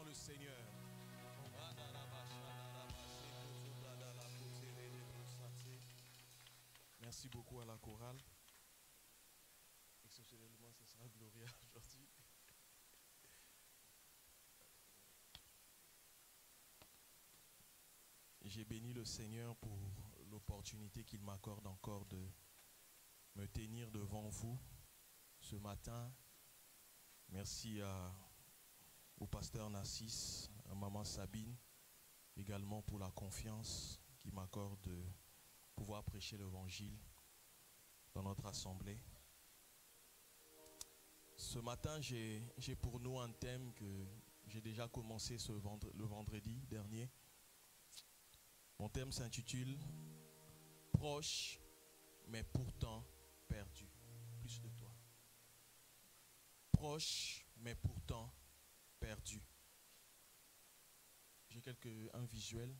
le Seigneur. Merci beaucoup à la chorale. Exceptionnellement, ce sera Gloria aujourd'hui. J'ai béni le Seigneur pour l'opportunité qu'il m'accorde encore de me tenir devant vous ce matin. Merci au pasteur Nassis, à maman Sabine, également pour la confiance qu'il m'accorde de pouvoir prêcher l'évangile dans notre assemblée. Ce matin, j'ai pour nous un thème que j'ai déjà commencé le vendredi dernier. Mon thème s'intitule « Proche, mais pourtant perdu ». Plus de toi. Proche, mais pourtant perdu. J'ai un visuel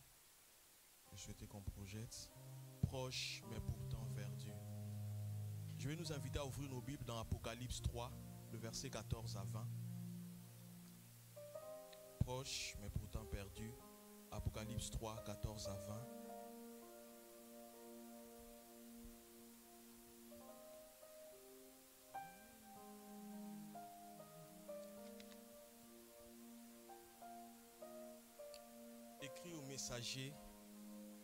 que je souhaitais qu'on projette. Proche, mais pourtant perdu. Je vais nous inviter à ouvrir nos Bibles dans Apocalypse 3, le verset 14 à 20. Proche, mais pourtant perdu. Apocalypse 3, 14 à 20. Écrit au messager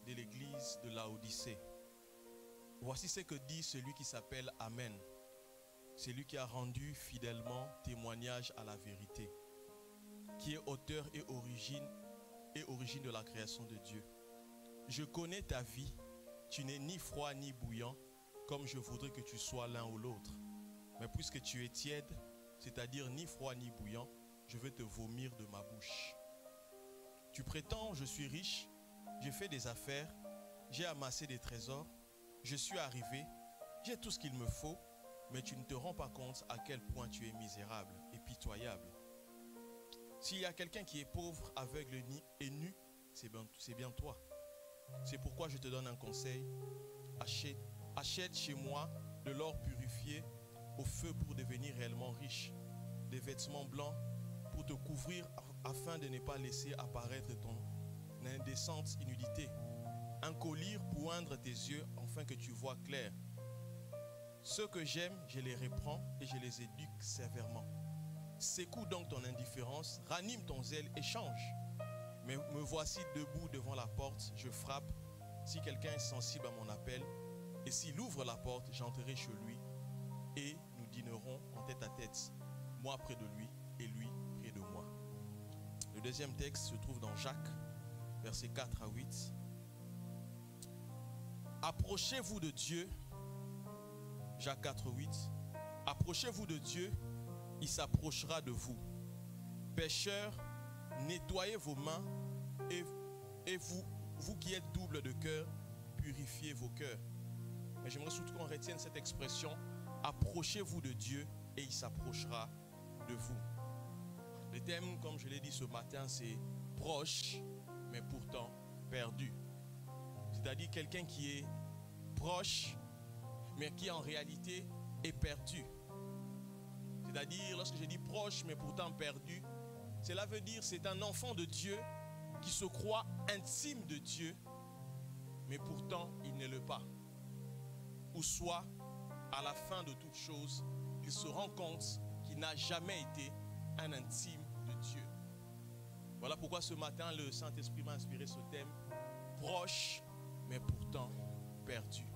de l'église de Laodicée. Voici ce que dit celui qui s'appelle Amen. Celui qui a rendu fidèlement témoignage à la vérité, qui est auteur et origine de la création de Dieu. Je connais ta vie, tu n'es ni froid ni bouillant, comme je voudrais que tu sois l'un ou l'autre. Mais puisque tu es tiède, c'est-à-dire ni froid ni bouillant, je vais te vomir de ma bouche. Tu prétends, je suis riche, j'ai fait des affaires, j'ai amassé des trésors, je suis arrivé, j'ai tout ce qu'il me faut, mais tu ne te rends pas compte à quel point tu es misérable et pitoyable. S'il y a quelqu'un qui est pauvre, aveugle et nu, c'est bien toi. C'est pourquoi je te donne un conseil. Achète chez moi de l'or purifié au feu pour devenir réellement riche, des vêtements blancs pour te couvrir afin de ne pas laisser apparaître ton indécente nudité, un collier pour oindre tes yeux afin que tu vois clair. Ceux que j'aime, je les reprends et je les éduque sévèrement. Secoue donc ton indifférence, ranime ton zèle et change. Mais me voici debout devant la porte, je frappe. Si quelqu'un est sensible à mon appel, et s'il ouvre la porte, j'entrerai chez lui et nous dînerons en tête à tête, moi près de lui et lui près de moi. Le deuxième texte se trouve dans Jacques, versets 4 à 8. Approchez-vous de Dieu, Jacques 4, 8. Approchez-vous de Dieu, il s'approchera de vous. Pécheurs, nettoyez vos mains et vous qui êtes double de cœur, purifiez vos cœurs. Mais j'aimerais surtout qu'on retienne cette expression. Approchez-vous de Dieu et il s'approchera de vous. Le thème, comme je l'ai dit ce matin, c'est proche, mais pourtant perdu. C'est-à-dire quelqu'un qui est proche, mais qui en réalité est perdu. C'est-à-dire, lorsque je dis proche, mais pourtant perdu, cela veut dire c'est un enfant de Dieu qui se croit intime de Dieu, mais pourtant il ne l'est pas. Ou soit, à la fin de toute chose, il se rend compte qu'il n'a jamais été un intime de Dieu. Voilà pourquoi ce matin, le Saint-Esprit m'a inspiré ce thème, proche, mais pourtant perdu.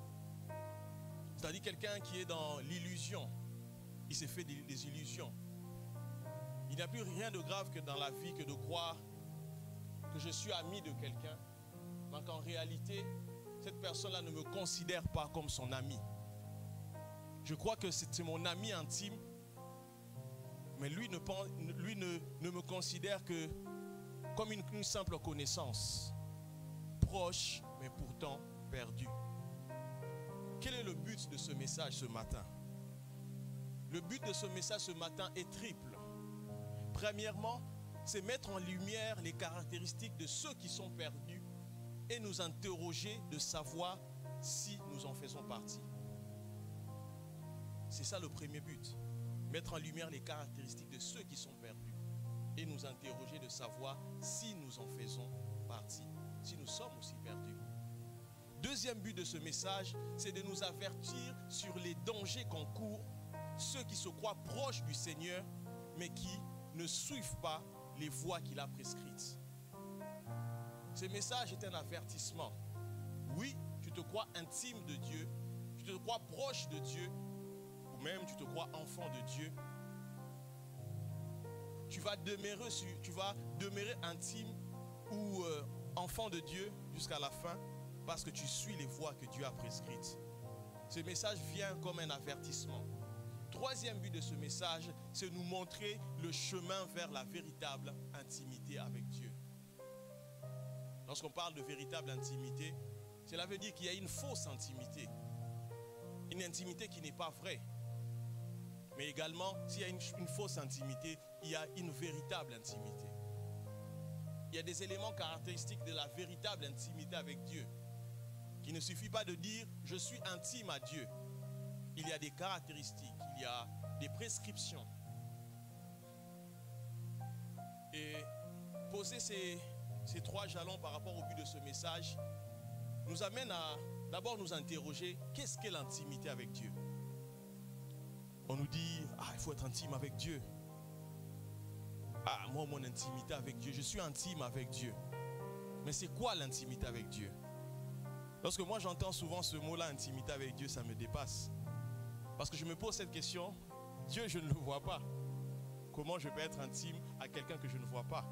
C'est-à-dire quelqu'un qui est dans l'illusion. Il s'est fait des illusions. Il n'y a plus rien de grave que dans la vie que de croire que je suis ami de quelqu'un, mais qu'en réalité, cette personne-là ne me considère pas comme son ami. Je crois que c'est mon ami intime, mais lui ne me considère que comme une simple connaissance. Proche, mais pourtant perdu. Quel est le but de ce message ce matin? Le but de ce message ce matin est triple. Premièrement, c'est mettre en lumière les caractéristiques de ceux qui sont perdus et nous interroger de savoir si nous en faisons partie. C'est ça le premier but. Mettre en lumière les caractéristiques de ceux qui sont perdus. et nous interroger de savoir si nous en faisons partie, si nous sommes aussi perdus. Deuxième but de ce message, c'est de nous avertir sur les dangers qu'encourent ceux qui se croient proches du Seigneur, mais qui ne suivent pas les voies qu'il a prescrites. Ce message est un avertissement. Oui, tu te crois intime de Dieu, tu te crois proche de Dieu, ou même tu te crois enfant de Dieu. Tu vas demeurer intime ou enfant de Dieu jusqu'à la fin parce que tu suis les voies que Dieu a prescrites. Ce message vient comme un avertissement. Troisième but de ce message, c'est nous montrer le chemin vers la véritable intimité avec Dieu. Lorsqu'on parle de véritable intimité, cela veut dire qu'il y a une fausse intimité. Une intimité qui n'est pas vraie. Mais également, s'il y a une fausse intimité, il y a une véritable intimité. Il y a des éléments caractéristiques de la véritable intimité avec Dieu. Il ne suffit pas de dire « je suis intime à Dieu ». Il y a des caractéristiques, il y a des prescriptions. Et poser ces trois jalons par rapport au but de ce message nous amène à d'abord nous interroger qu'est-ce qu'est l'intimité avec Dieu. On nous dit il faut être intime avec Dieu. Moi mon intimité avec Dieu, je suis intime avec Dieu. Mais c'est quoi l'intimité avec Dieu? Lorsque moi j'entends souvent ce mot-là, intimité avec Dieu, ça me dépasse. Parce que je me pose cette question, Dieu je ne le vois pas. Comment je peux être intime à quelqu'un que je ne vois pas?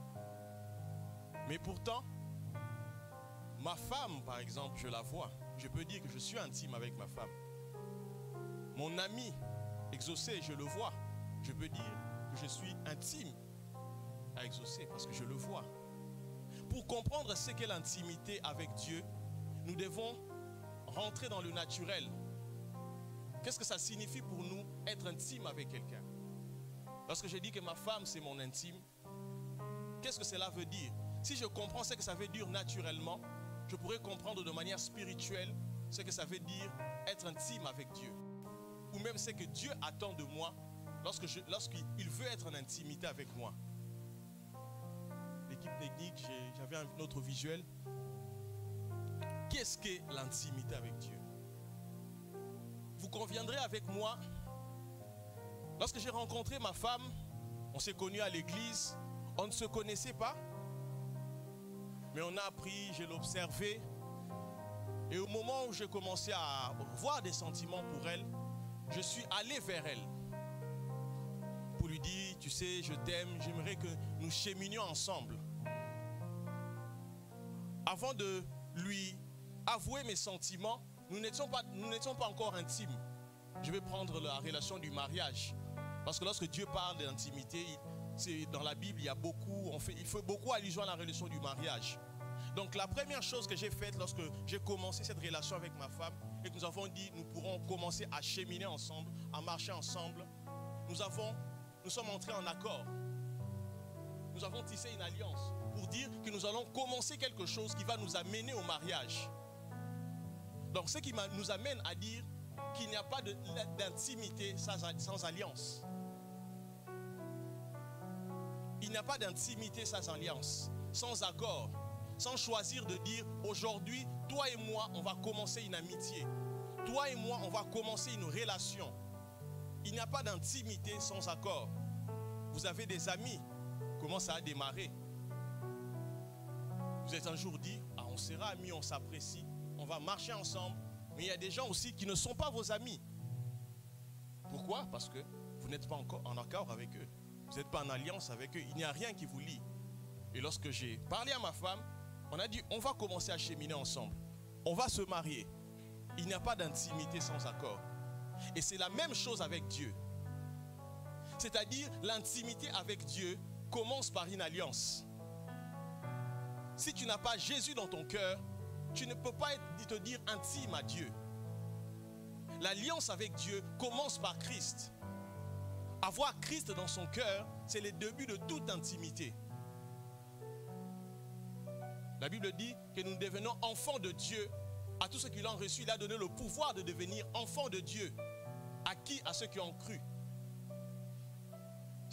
Mais pourtant, ma femme par exemple, je la vois. Je peux dire que je suis intime avec ma femme. Mon ami Exaucé, je le vois. Je peux dire que je suis intime à Exaucé parce que je le vois. Pour comprendre ce qu'est l'intimité avec Dieu, nous devons rentrer dans le naturel. Qu'est-ce que ça signifie pour nous être intime avec quelqu'un? Lorsque je dis que ma femme c'est mon intime, qu'est-ce que cela veut dire? Si je comprends ce que ça veut dire naturellement, je pourrais comprendre de manière spirituelle ce que ça veut dire être intime avec Dieu. Ou même ce que Dieu attend de moi lorsqu'il veut être en intimité avec moi. L'équipe technique, j'avais un autre visuel. Qu'est-ce qu'est l'intimité avec Dieu? Vous conviendrez avec moi, lorsque j'ai rencontré ma femme, on s'est connus à l'église, on ne se connaissait pas, mais on a appris, je l'ai observé, et au moment où j'ai commencé à voir des sentiments pour elle, je suis allé vers elle pour lui dire, tu sais, je t'aime, j'aimerais que nous cheminions ensemble. Avant de lui avouer mes sentiments, nous n'étions pas encore intimes. Je vais prendre la relation du mariage. Parce que lorsque Dieu parle d'intimité, dans la Bible, il fait beaucoup allusion à la relation du mariage. Donc la première chose que j'ai faite lorsque j'ai commencé cette relation avec ma femme, et que nous avons dit nous pourrons commencer à cheminer ensemble, à marcher ensemble, nous sommes entrés en accord. Nous avons tissé une alliance pour dire que nous allons commencer quelque chose qui va nous amener au mariage. Donc ce qui nous amène à dire qu'il n'y a pas d'intimité sans alliance. Il n'y a pas d'intimité sans alliance, sans accord, sans choisir de dire aujourd'hui, toi et moi, on va commencer une amitié. Toi et moi, on va commencer une relation. Il n'y a pas d'intimité sans accord. Vous avez des amis, comment ça a démarré? Vous êtes un jour dit, on sera amis, on s'apprécie, on va marcher ensemble. Mais il y a des gens aussi qui ne sont pas vos amis. Pourquoi? Parce que vous n'êtes pas encore en accord avec eux. Vous n'êtes pas en alliance avec eux. Il n'y a rien qui vous lie. Et lorsque j'ai parlé à ma femme, on a dit, on va commencer à cheminer ensemble. On va se marier. Il n'y a pas d'intimité sans accord. Et c'est la même chose avec Dieu. C'est-à-dire, l'intimité avec Dieu commence par une alliance. Si tu n'as pas Jésus dans ton cœur, tu ne peux pas te dire intime à Dieu. L'alliance avec Dieu commence par Christ. Avoir Christ dans son cœur, c'est le début de toute intimité. La Bible dit que nous devenons enfants de Dieu. À tous ceux qui l'ont reçu, il a donné le pouvoir de devenir enfants de Dieu. À qui? À ceux qui ont cru.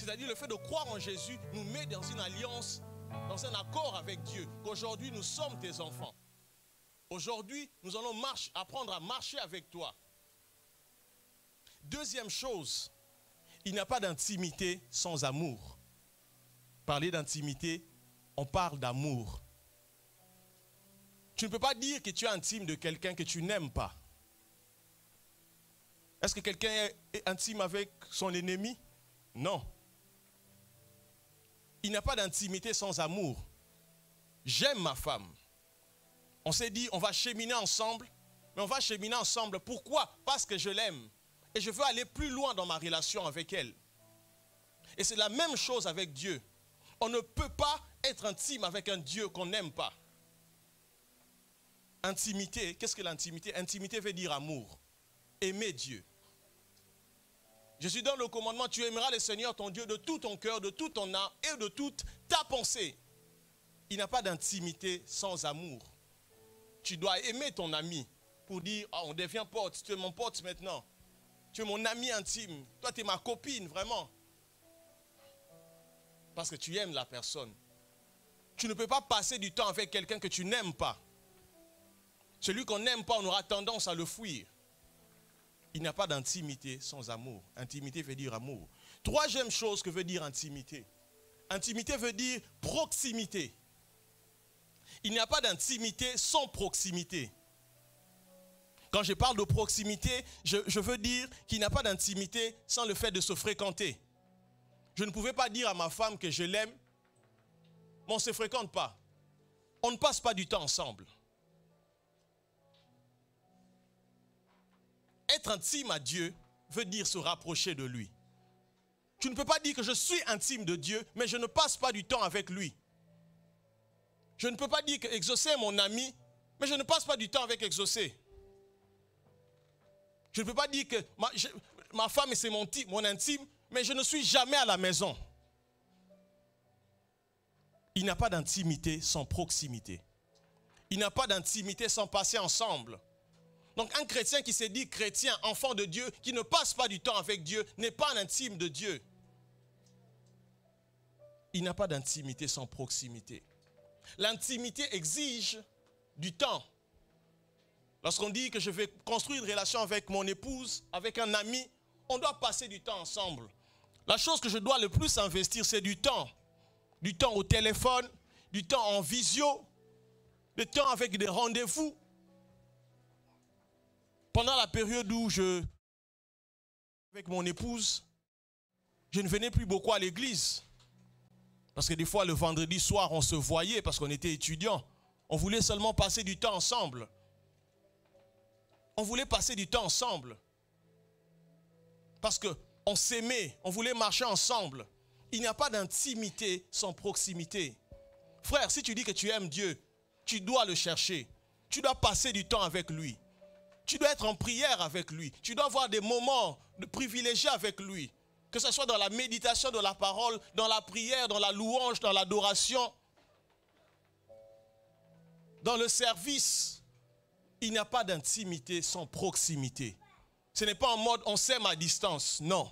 C'est-à-dire le fait de croire en Jésus nous met dans une alliance, dans un accord avec Dieu, qu'aujourd'hui nous sommes tes enfants. Aujourd'hui, nous allons apprendre à marcher avec toi. Deuxième chose, il n'y a pas d'intimité sans amour. Parler d'intimité, on parle d'amour. Tu ne peux pas dire que tu es intime de quelqu'un que tu n'aimes pas. Est-ce que quelqu'un est intime avec son ennemi? Non. Il n'y a pas d'intimité sans amour. J'aime ma femme. On s'est dit, on va cheminer ensemble, mais on va cheminer ensemble. Pourquoi? Parce que je l'aime. Et je veux aller plus loin dans ma relation avec elle. Et c'est la même chose avec Dieu. On ne peut pas être intime avec un Dieu qu'on n'aime pas. Intimité, qu'est-ce que l'intimité? Intimité veut dire amour. Aimer Dieu. Jésus donne le commandement, tu aimeras le Seigneur ton Dieu de tout ton cœur, de toute ton âme et de toute ta pensée. Il n'y a pas d'intimité sans amour. Tu dois aimer ton ami pour dire, oh, on devient pote, tu es mon pote maintenant. Tu es mon ami intime. Toi, tu es ma copine, vraiment. Parce que tu aimes la personne. Tu ne peux pas passer du temps avec quelqu'un que tu n'aimes pas. Celui qu'on n'aime pas, on aura tendance à le fuir. Il n'y a pas d'intimité sans amour. Intimité veut dire amour. Troisième chose que veut dire intimité. Intimité veut dire proximité. Il n'y a pas d'intimité sans proximité. Quand je parle de proximité, je veux dire qu'il n'y a pas d'intimité sans le fait de se fréquenter. Je ne pouvais pas dire à ma femme que je l'aime, mais on ne se fréquente pas. On ne passe pas du temps ensemble. Être intime à Dieu veut dire se rapprocher de lui. Tu ne peux pas dire que je suis intime de Dieu, mais je ne passe pas du temps avec lui. Je ne peux pas dire que Exaucé est mon ami, mais je ne passe pas du temps avec Exaucé. Je ne peux pas dire que ma femme c'est mon intime, mais je ne suis jamais à la maison. Il n'y a pas d'intimité sans proximité. Il n'y a pas d'intimité sans passer ensemble. Donc un chrétien qui se dit chrétien, enfant de Dieu, qui ne passe pas du temps avec Dieu, n'est pas un intime de Dieu. Il n'y a pas d'intimité sans proximité. L'intimité exige du temps. Lorsqu'on dit que je vais construire une relation avec mon épouse, avec un ami, on doit passer du temps ensemble. La chose que je dois le plus investir, c'est du temps. Du temps au téléphone, du temps en visio, du temps avec des rendez-vous. Pendant la période où avec mon épouse, je ne venais plus beaucoup à l'église. Parce que des fois, le vendredi soir, on se voyait parce qu'on était étudiants. On voulait seulement passer du temps ensemble. On voulait passer du temps ensemble. Parce qu'on s'aimait, on voulait marcher ensemble. Il n'y a pas d'intimité sans proximité. Frère, si tu dis que tu aimes Dieu, tu dois le chercher. Tu dois passer du temps avec lui. Tu dois être en prière avec lui. Tu dois avoir des moments privilégiés avec lui. Que ce soit dans la méditation de la parole, dans la prière, dans la louange, dans l'adoration, dans le service. Il n'y a pas d'intimité sans proximité. Ce n'est pas en mode on s'aime à distance. Non.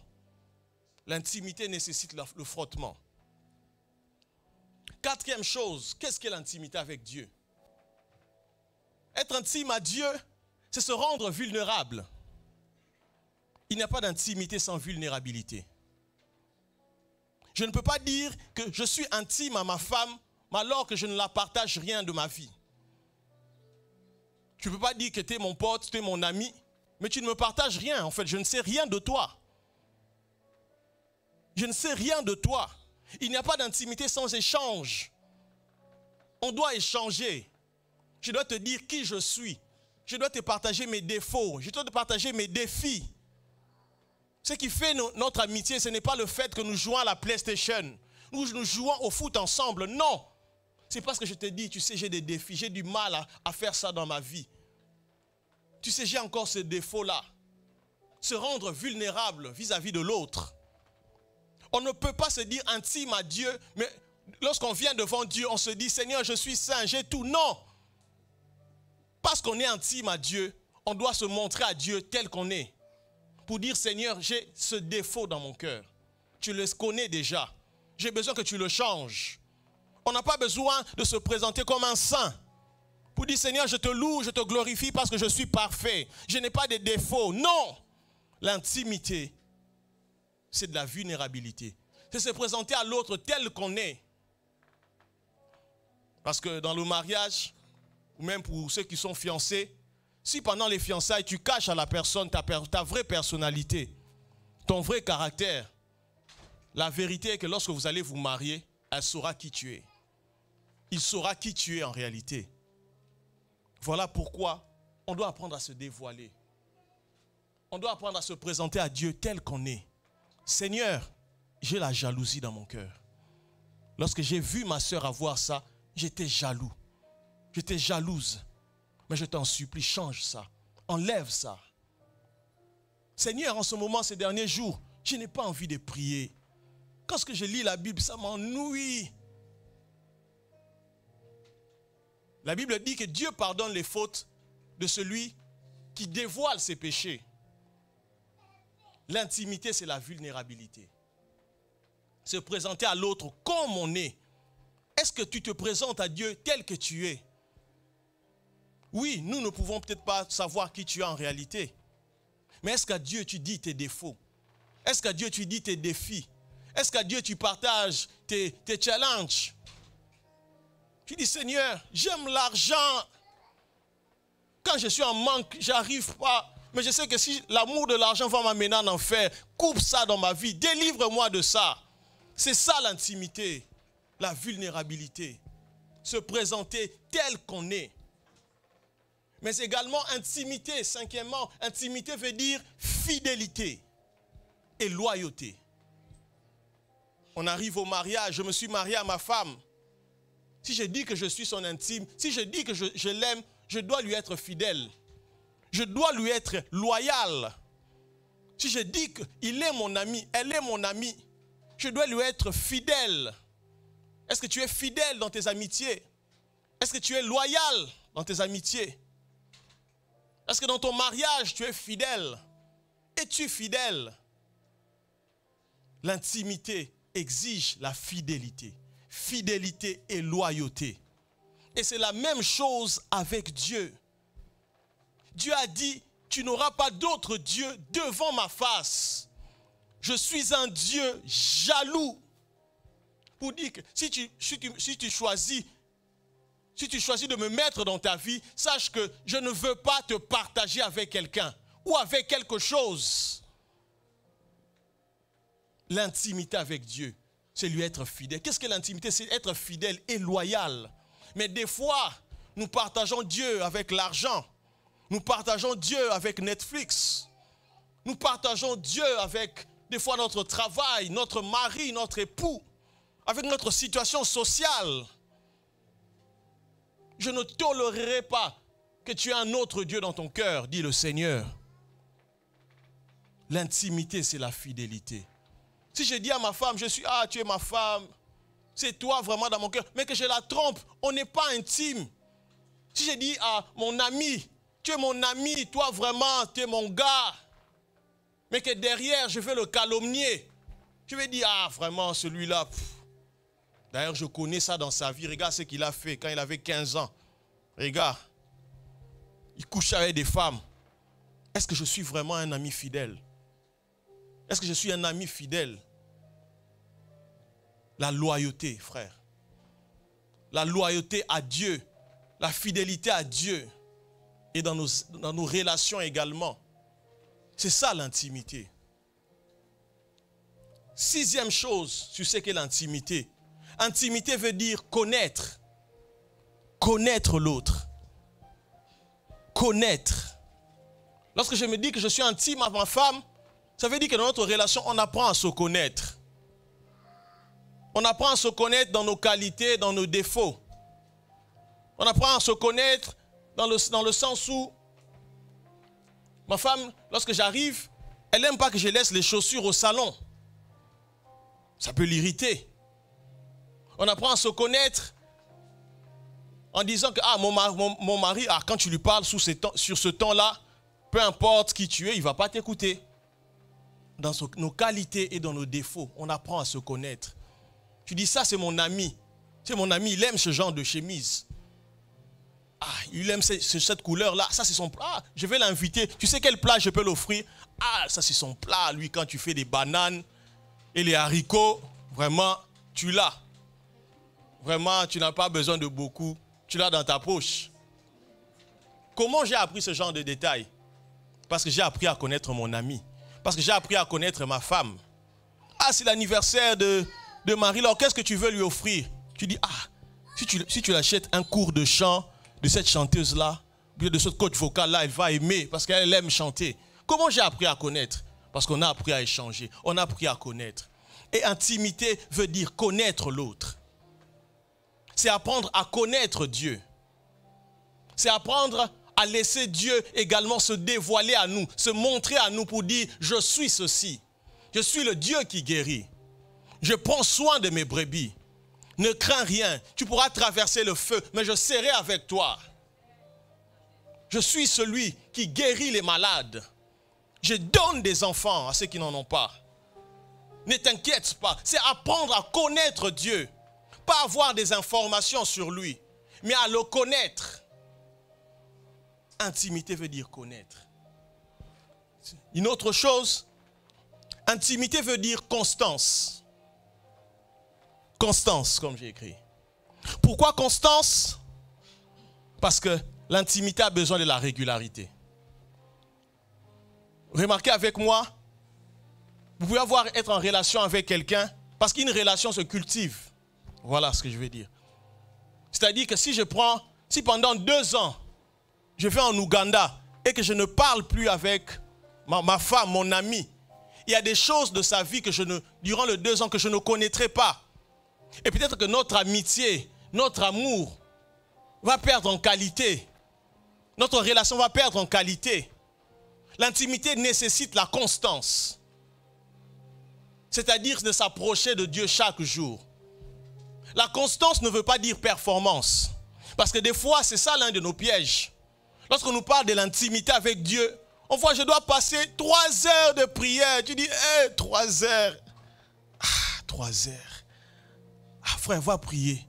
L'intimité nécessite le frottement. Quatrième chose, qu'est-ce qu'est l'intimité avec Dieu? Être intime à Dieu, c'est se rendre vulnérable. Il n'y a pas d'intimité sans vulnérabilité. Je ne peux pas dire que je suis intime à ma femme, alors que je ne la partage rien de ma vie. Tu ne peux pas dire que tu es mon pote, tu es mon ami, mais tu ne me partages rien. En fait, je ne sais rien de toi. Je ne sais rien de toi. Il n'y a pas d'intimité sans échange. On doit échanger. Je dois te dire qui je suis. Je dois te partager mes défauts. Je dois te partager mes défis. Ce qui fait notre amitié, ce n'est pas le fait que nous jouons à la PlayStation. Nous jouons au foot ensemble. Non. C'est parce que je te dis, tu sais, j'ai des défis. J'ai du mal à faire ça dans ma vie. Tu sais, j'ai encore ce défaut-là. Se rendre vulnérable vis-à-vis de l'autre. On ne peut pas se dire intime à Dieu, mais lorsqu'on vient devant Dieu, on se dit, Seigneur, je suis saint, j'ai tout. Non. Parce qu'on est intime à Dieu, on doit se montrer à Dieu tel qu'on est. Pour dire, Seigneur, j'ai ce défaut dans mon cœur. Tu le connais déjà. J'ai besoin que tu le changes. On n'a pas besoin de se présenter comme un saint. Pour dire, Seigneur, je te loue, je te glorifie parce que je suis parfait. Je n'ai pas de défauts. Non. L'intimité, c'est de la vulnérabilité. C'est se présenter à l'autre tel qu'on est. Parce que dans le mariage, ou même pour ceux qui sont fiancés, si pendant les fiançailles, tu caches à la personne ta vraie personnalité, ton vrai caractère, la vérité est que lorsque vous allez vous marier, elle saura qui tu es. Il saura qui tu es en réalité. Voilà pourquoi on doit apprendre à se dévoiler. On doit apprendre à se présenter à Dieu tel qu'on est. Seigneur, j'ai la jalousie dans mon cœur. Lorsque j'ai vu ma sœur avoir ça, j'étais jaloux. J'étais jalouse. Mais je t'en supplie, change ça. Enlève ça. Seigneur, en ce moment, ces derniers jours, je n'ai pas envie de prier. Quand je lis la Bible, ça m'ennuie. La Bible dit que Dieu pardonne les fautes de celui qui dévoile ses péchés. L'intimité, c'est la vulnérabilité. Se présenter à l'autre comme on est. Est-ce que tu te présentes à Dieu tel que tu es? Oui, nous ne pouvons peut-être pas savoir qui tu es en réalité. Mais est-ce qu'à Dieu tu dis tes défauts? Est-ce qu'à Dieu tu dis tes défis? Est-ce qu'à Dieu tu partages tes challenges? Tu dis, Seigneur, j'aime l'argent. Quand je suis en manque, j'arrive pas. Mais je sais que si l'amour de l'argent va m'amener en enfer, coupe ça dans ma vie, délivre-moi de ça. C'est ça l'intimité, la vulnérabilité. Se présenter tel qu'on est. Mais également intimité, cinquièmement, intimité veut dire fidélité et loyauté. On arrive au mariage, je me suis marié à ma femme. Si je dis que je suis son intime, si je dis que je l'aime, je dois lui être fidèle. Je dois lui être loyal. Si je dis qu'il est mon ami, elle est mon amie, je dois lui être fidèle. Est-ce que tu es fidèle dans tes amitiés? Est-ce que tu es loyal dans tes amitiés? Est-ce que dans ton mariage, tu es fidèle? Es-tu fidèle? L'intimité exige la fidélité. Fidélité et loyauté. Et c'est la même chose avec Dieu. Dieu a dit, tu n'auras pas d'autre Dieu devant ma face. Je suis un Dieu jaloux. Pour dire que si tu choisis de me mettre dans ta vie, sache que je ne veux pas te partager avec quelqu'un ou avec quelque chose. L'intimité avec Dieu, c'est lui être fidèle. Qu'est-ce que l'intimité? C'est être fidèle et loyal. Mais des fois, nous partageons Dieu avec l'argent. Nous partageons Dieu avec Netflix. Nous partageons Dieu avec, des fois, notre travail, notre mari, notre époux, avec notre situation sociale. Je ne tolérerai pas que tu aies un autre Dieu dans ton cœur, dit le Seigneur. L'intimité, c'est la fidélité. Si je dis à ma femme, tu es ma femme, c'est toi vraiment dans mon cœur, mais que je la trompe, on n'est pas intime. Si je dis à mon ami, tu es mon ami, toi vraiment, tu es mon gars, mais que derrière, je vais le calomnier, je vais dire, vraiment, celui-là, d'ailleurs, je connais ça dans sa vie, regarde ce qu'il a fait quand il avait 15 ans. Regarde, il couche avec des femmes. Est-ce que je suis vraiment un ami fidèle? Est-ce que je suis un ami fidèle? La loyauté, frère. La loyauté à Dieu. La fidélité à Dieu. Et dans nos relations également. C'est ça l'intimité. Sixième chose, tu sais qu'est l'intimité. Intimité veut dire connaître. Connaître l'autre. Connaître. Lorsque je me dis que je suis intime à ma femme, ça veut dire que dans notre relation, on apprend à se connaître. On apprend à se connaître dans nos qualités, dans nos défauts. On apprend à se connaître dans le sens où ma femme, lorsque j'arrive, elle n'aime pas que je laisse les chaussures au salon. Ça peut l'irriter. On apprend à se connaître en disant que mon mari, quand tu lui parles sur ce ton-là, peu importe qui tu es, il ne va pas t'écouter. dans nos qualités et dans nos défauts. On apprend à se connaître. Tu dis, ça c'est mon ami. C'est mon ami, il aime ce genre de chemise. Ah, il aime cette couleur-là. Ça c'est son plat. Ah, je vais l'inviter. Tu sais quel plat je peux l'offrir? Ah, ça c'est son plat. Lui, quand tu fais des bananes et les haricots, vraiment, tu l'as. Vraiment, tu n'as pas besoin de beaucoup. Tu l'as dans ta poche. Comment j'ai appris ce genre de détails? Parce que j'ai appris à connaître mon ami. Parce que j'ai appris à connaître ma femme. Ah, c'est l'anniversaire de Marie-Laure. Qu'est-ce que tu veux lui offrir? Tu dis, ah, si tu l'achètes un cours de chant de cette chanteuse-là, de ce coach vocal-là, elle va aimer parce qu'elle aime chanter. Comment j'ai appris à connaître? Parce qu'on a appris à échanger. On a appris à connaître. Et intimité veut dire connaître l'autre. C'est apprendre à connaître Dieu. C'est apprendre à laisser Dieu également se dévoiler à nous, se montrer à nous pour dire, je suis ceci. Je suis le Dieu qui guérit. Je prends soin de mes brebis. Ne crains rien. Tu pourras traverser le feu, mais je serai avec toi. Je suis celui qui guérit les malades. Je donne des enfants à ceux qui n'en ont pas. Ne t'inquiète pas. C'est apprendre à connaître Dieu. Pas avoir des informations sur lui, mais à le connaître. Intimité veut dire connaître. Une autre chose, intimité veut dire constance. Constance, comme j'ai écrit. Pourquoi constance? Parce que l'intimité a besoin de la régularité. Remarquez avec moi, vous pouvez être en relation avec quelqu'un, parce qu'une relation se cultive. Voilà ce que je veux dire. C'est-à-dire que si pendant 2 ans, je vais en Ouganda et que je ne parle plus avec ma femme, mon ami, il y a des choses de sa vie que durant les 2 ans que je ne connaîtrai pas. Et peut-être que notre amitié, notre amour va perdre en qualité. Notre relation va perdre en qualité. L'intimité nécessite la constance. C'est-à-dire de s'approcher de Dieu chaque jour. La constance ne veut pas dire performance. Parce que des fois, c'est ça l'un de nos pièges. Lorsqu'on nous parle de l'intimité avec Dieu, on voit, je dois passer 3 heures de prière. Tu dis, 3 heures. 3 heures. Frère, va prier.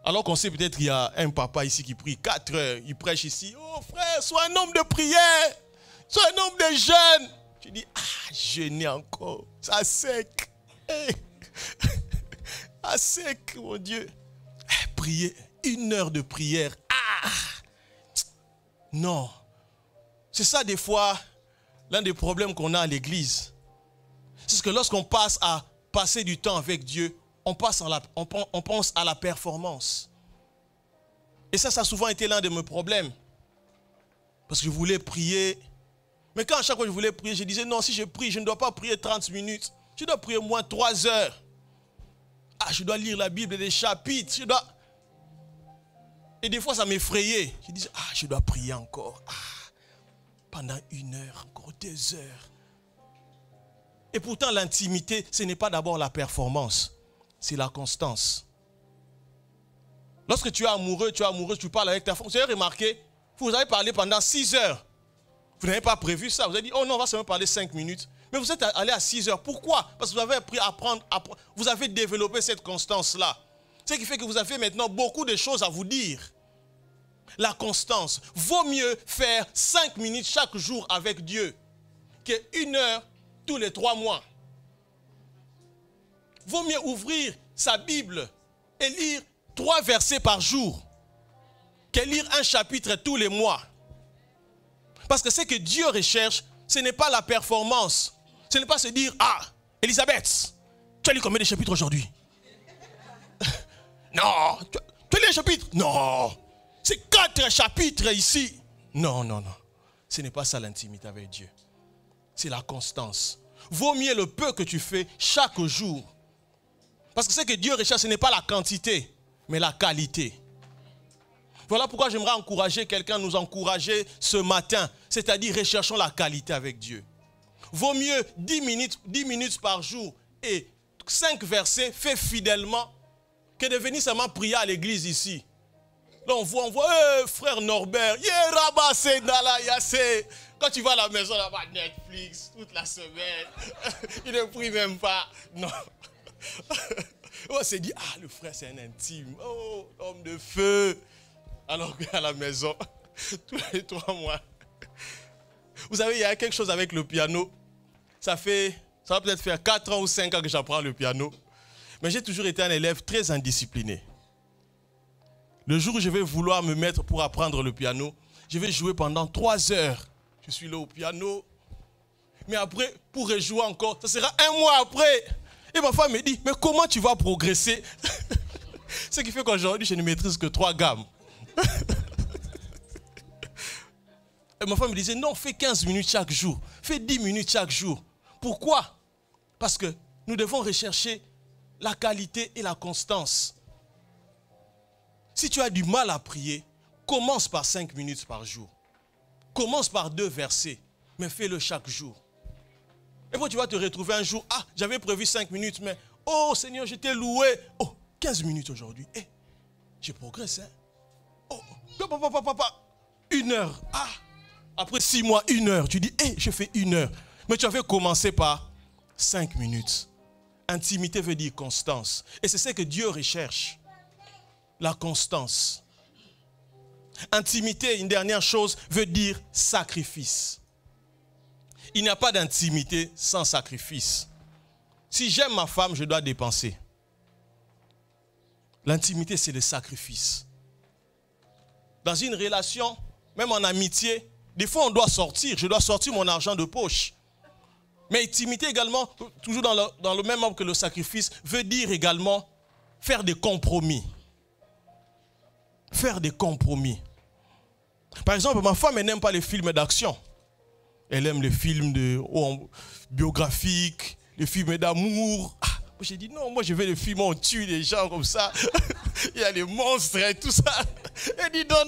Alors qu'on sait peut-être qu'il y a un papa ici qui prie 4 heures. Il prêche ici. Oh frère, sois un homme de prière. Sois un homme de jeûne. Tu dis, jeûner encore. Ça sec. Ça sec, mon Dieu. Prier. 1 heure de prière. Non. C'est ça des fois l'un des problèmes qu'on a à l'église. C'est que lorsqu'on passe à passer du temps avec Dieu, on pense à la performance. Et ça a souvent été l'un de mes problèmes. Parce que je voulais prier. Mais quand à chaque fois je voulais prier, je disais non, si je prie, je ne dois pas prier 30 minutes. Je dois prier au moins 3 heures. Je dois lire la Bible, des chapitres. Et des fois, ça m'effrayait. Je disais, je dois prier encore. Pendant 1 heure, encore 2 heures. Et pourtant, l'intimité, ce n'est pas d'abord la performance. C'est la constance. Lorsque tu es amoureux, tu parles avec ta femme. Vous avez remarqué, vous avez parlé pendant 6 heures. Vous n'avez pas prévu ça. Vous avez dit, oh non, on va seulement parler 5 minutes. Mais vous êtes allé à 6 heures. Pourquoi? Parce que vous avez appris à apprendre. Vous avez développé cette constance-là. Ce qui fait que vous avez maintenant beaucoup de choses à vous dire. La constance. Vaut mieux faire 5 minutes chaque jour avec Dieu que 1 heure tous les 3 mois. Vaut mieux ouvrir sa Bible et lire 3 versets par jour que lire un chapitre tous les mois. Parce que ce que Dieu recherche, ce n'est pas la performance. Ce n'est pas se dire, Elisabeth, tu as lu combien de chapitres aujourd'hui? Non. Tu as lu un chapitre? Non. C'est 4 chapitres ici. Non. Ce n'est pas ça l'intimité avec Dieu. C'est la constance. Vaut mieux le peu que tu fais chaque jour. Parce que ce que Dieu recherche, ce n'est pas la quantité, mais la qualité. Voilà pourquoi j'aimerais encourager quelqu'un, nous encourager ce matin. C'est-à-dire, recherchons la qualité avec Dieu. Vaut mieux 10 minutes par jour et 5 versets faits fidèlement que de venir seulement prier à l'église ici. Là, on voit, hey, frère Norbert, rabassé dans la yassé. Quand tu vas à la maison, là-bas, Netflix, toute la semaine, il ne prie même pas. Non. On s'est dit, le frère, c'est un intime. Oh, homme de feu. Alors qu'à la maison, tous les 3 mois. Vous savez, il y a quelque chose avec le piano. Ça va peut-être faire 4 ans ou 5 ans que j'apprends le piano. Mais j'ai toujours été un élève très indiscipliné. Le jour où je vais vouloir me mettre pour apprendre le piano, je vais jouer pendant 3 heures. Je suis là au piano. Mais après, pour rejouer encore, ça sera 1 mois après. Et ma femme me dit, mais comment tu vas progresser? Ce qui fait qu'aujourd'hui, je ne maîtrise que 3 gammes. Et ma femme me disait, non, fais 15 minutes chaque jour. Fais 10 minutes chaque jour. Pourquoi? Parce que nous devons rechercher la qualité et la constance. Si tu as du mal à prier, commence par 5 minutes par jour. Commence par 2 versets, mais fais-le chaque jour. Et puis tu vas te retrouver un jour, j'avais prévu 5 minutes, mais oh Seigneur, je t'ai loué. Oh, 15 minutes aujourd'hui. J'ai progressé. Oh, papa, 1 heure. Après 6 mois, 1 heure. Tu dis, je fais 1 heure. Mais tu avais commencé par 5 minutes. Intimité veut dire constance. Et c'est ce que Dieu recherche. La constance. Intimité, une dernière chose, veut dire sacrifice. Il n'y a pas d'intimité sans sacrifice. Si j'aime ma femme, je dois dépenser. L'intimité, c'est le sacrifice. Dans une relation, même en amitié, des fois on doit sortir. Je dois sortir mon argent de poche. Mais intimité également, toujours dans le même ordre que le sacrifice, veut dire également faire des compromis. Faire des compromis. Par exemple, ma femme, elle n'aime pas les films d'action. Elle aime les films biographiques, les films d'amour. J'ai dit non, moi je veux les films où on tue les gens comme ça. Il y a les monstres et tout ça. Elle dit non.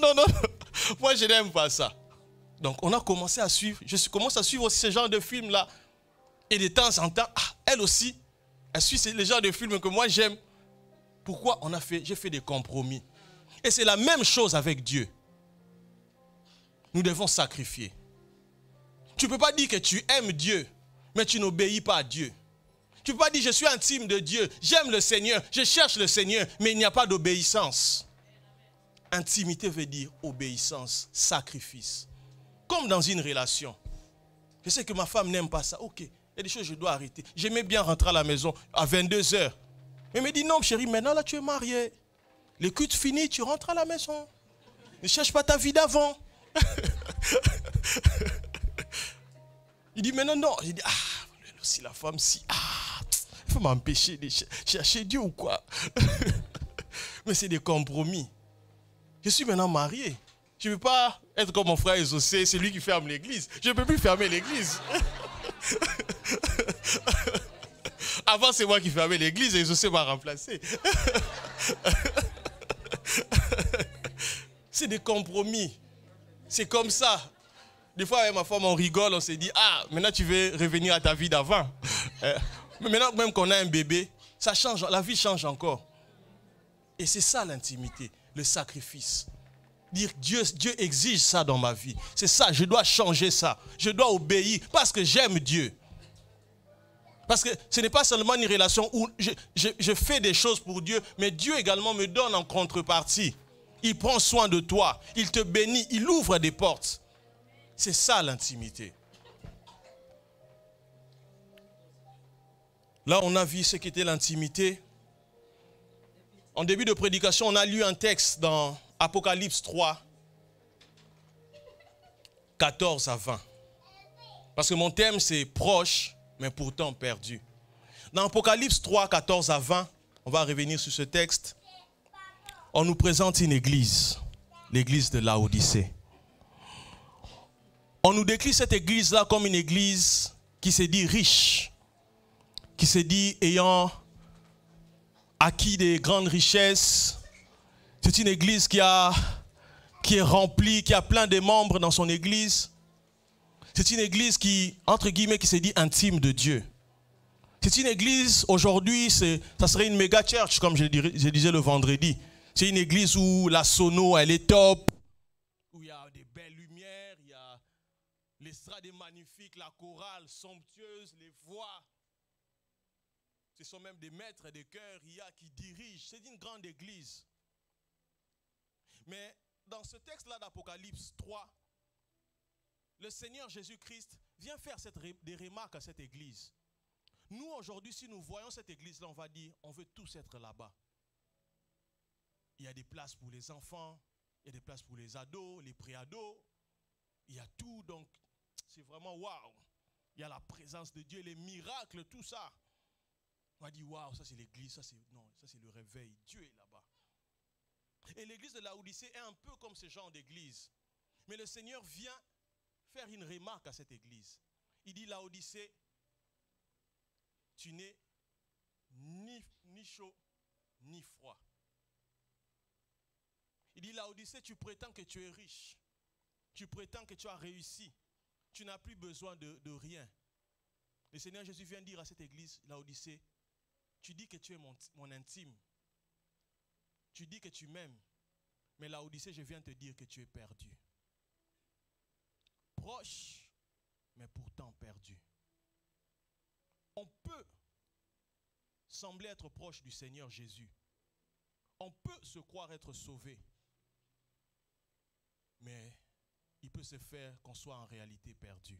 Moi je n'aime pas ça. Donc on a commencé à suivre. Je commence à suivre aussi ce genre de films-là. Et de temps en temps, elle aussi, elle suit les genres de films que moi j'aime. Pourquoi j'ai fait des compromis. Et c'est la même chose avec Dieu. Nous devons sacrifier. Tu ne peux pas dire que tu aimes Dieu, mais tu n'obéis pas à Dieu. Tu ne peux pas dire je suis intime de Dieu, j'aime le Seigneur, je cherche le Seigneur, mais il n'y a pas d'obéissance. Intimité veut dire obéissance, sacrifice. Comme dans une relation. Je sais que ma femme n'aime pas ça. Ok, il y a des choses que je dois arrêter. J'aimais bien rentrer à la maison à 22 heures. Mais elle me dit non chérie, maintenant là tu es marié. Le culte fini, tu rentres à la maison. Ne cherche pas ta vie d'avant. Il dit maintenant non. J'ai dit si la femme il faut m'empêcher de chercher Dieu ou quoi. Mais c'est des compromis. Je suis maintenant marié. Je ne veux pas être comme mon frère Exaucé, c'est lui qui ferme l'église. Je ne peux plus fermer l'église. Avant, c'est moi qui fermais l'église et Exaucé m'a remplacé. C'est des compromis. C'est comme ça. Des fois, avec ma femme, on rigole, on s'est dit, maintenant tu veux revenir à ta vie d'avant. Mais maintenant, même qu'on a un bébé, ça change, la vie change encore. Et c'est ça l'intimité, le sacrifice. Dire Dieu exige ça dans ma vie. C'est ça, je dois changer ça. Je dois obéir parce que j'aime Dieu. Parce que ce n'est pas seulement une relation où je fais des choses pour Dieu, mais Dieu également me donne en contrepartie. Il prend soin de toi, il te bénit, il ouvre des portes. C'est ça l'intimité. Là, on a vu ce qu'était l'intimité. En début de prédication, on a lu un texte dans Apocalypse 3, 14 à 20. Parce que mon thème, c'est proche, mais pourtant perdu. Dans Apocalypse 3, 14 à 20, on va revenir sur ce texte. On nous présente une église, l'église de Laodicée. On nous décrit cette église-là comme une église qui se dit riche, qui se dit ayant acquis des grandes richesses. C'est une église qui est remplie, qui a plein de membres dans son église. C'est une église qui, entre guillemets, qui se dit intime de Dieu. C'est une église, aujourd'hui, ça serait une méga church, comme je disais le vendredi. C'est une église où la sono, elle est top, où il y a des belles lumières, il y a l'estrade est magnifique, la chorale somptueuse, les voix. Ce sont même des maîtres des chœurs, il y a qui dirigent. C'est une grande église. Mais dans ce texte-là d'Apocalypse 3, le Seigneur Jésus-Christ vient faire des remarques à cette église. Nous, aujourd'hui, si nous voyons cette église-là, on va dire, on veut tous être là-bas. Il y a des places pour les enfants, il y a des places pour les ados, les pré-ados. Il y a tout, donc c'est vraiment waouh. Il y a la présence de Dieu, les miracles, tout ça. On va dire, waouh, ça c'est l'église, ça c'est le réveil. Dieu est là-bas. Et l'église de Laodicée est un peu comme ce genre d'église. Mais le Seigneur vient faire une remarque à cette église. Il dit, Laodicée, tu n'es ni chaud, ni froid. Il dit, Laodicée, tu prétends que tu es riche. Tu prétends que tu as réussi. Tu n'as plus besoin de rien. Le Seigneur Jésus vient dire à cette église, Laodicée, tu dis que tu es mon intime. Tu dis que tu m'aimes. Mais Laodicée, je viens te dire que tu es perdu. Proche, mais pourtant perdu. On peut sembler être proche du Seigneur Jésus. On peut se croire être sauvé. Mais il peut se faire qu'on soit en réalité perdu.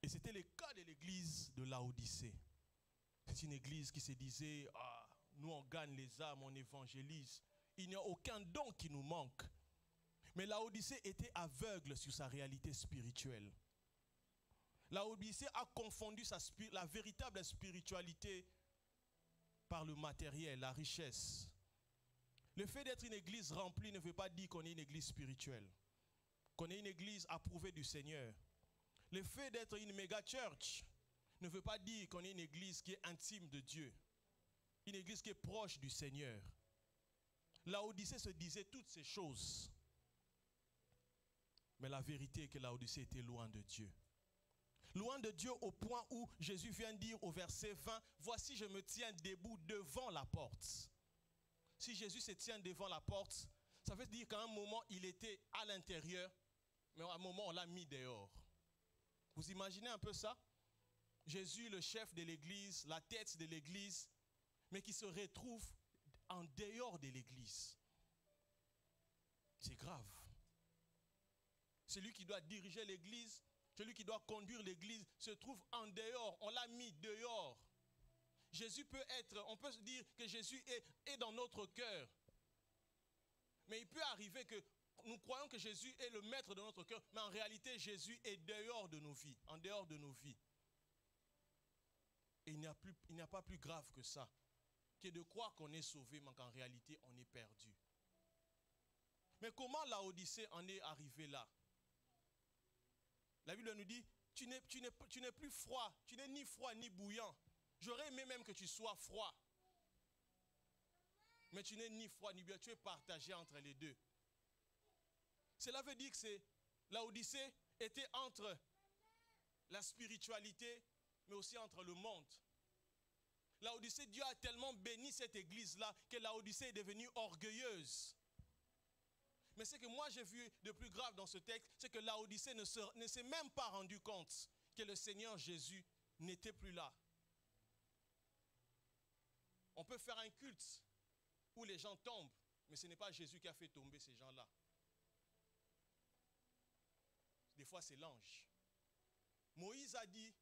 Et c'était le cas de l'église de Laodicée. C'est une église qui se disait, ah, nous on gagne les âmes, on évangélise. Il n'y a aucun don qui nous manque. Mais Laodicée était aveugle sur sa réalité spirituelle. Laodicée a confondu la véritable spiritualité par le matériel, la richesse. Le fait d'être une église remplie ne veut pas dire qu'on est une église spirituelle, qu'on est une église approuvée du Seigneur. Le fait d'être une méga church ne veut pas dire qu'on est une église qui est intime de Dieu, une église qui est proche du Seigneur. Laodicée se disait toutes ces choses. Mais la vérité est que Laodicée était loin de Dieu. Loin de Dieu au point où Jésus vient dire au verset 20, « Voici, je me tiens debout devant la porte. » Si Jésus se tient devant la porte, ça veut dire qu'à un moment, il était à l'intérieur, mais à un moment, on l'a mis dehors. Vous imaginez un peu ça? Jésus, le chef de l'église, la tête de l'église, mais qui se retrouve en dehors de l'église. C'est grave. Celui qui doit diriger l'église, celui qui doit conduire l'église, se trouve en dehors. On l'a mis dehors. Jésus peut être, on peut se dire que Jésus est dans notre cœur. Mais il peut arriver que nous croyons que Jésus est le maître de notre cœur, mais en réalité, Jésus est dehors de nos vies, en dehors de nos vies. Et il n'y a pas plus grave que ça, que de croire qu'on est sauvé, mais qu'en réalité, on est perdu. Mais comment Laodicée en est arrivé là? La Bible nous dit, tu n'es plus froid, tu n'es ni froid ni bouillant. J'aurais aimé même que tu sois froid. Mais tu n'es ni froid ni bouillant, tu es partagé entre les deux. Cela veut dire que Laodicée était entre la spiritualité, mais aussi entre le monde. Laodicée, Dieu a tellement béni cette église-là que Laodicée est devenue orgueilleuse. Mais ce que moi j'ai vu de plus grave dans ce texte, c'est que Laodicée ne s'est même pas rendu compte que le Seigneur Jésus n'était plus là. On peut faire un culte où les gens tombent, mais ce n'est pas Jésus qui a fait tomber ces gens-là. Des fois, c'est l'ange. Moïse a dit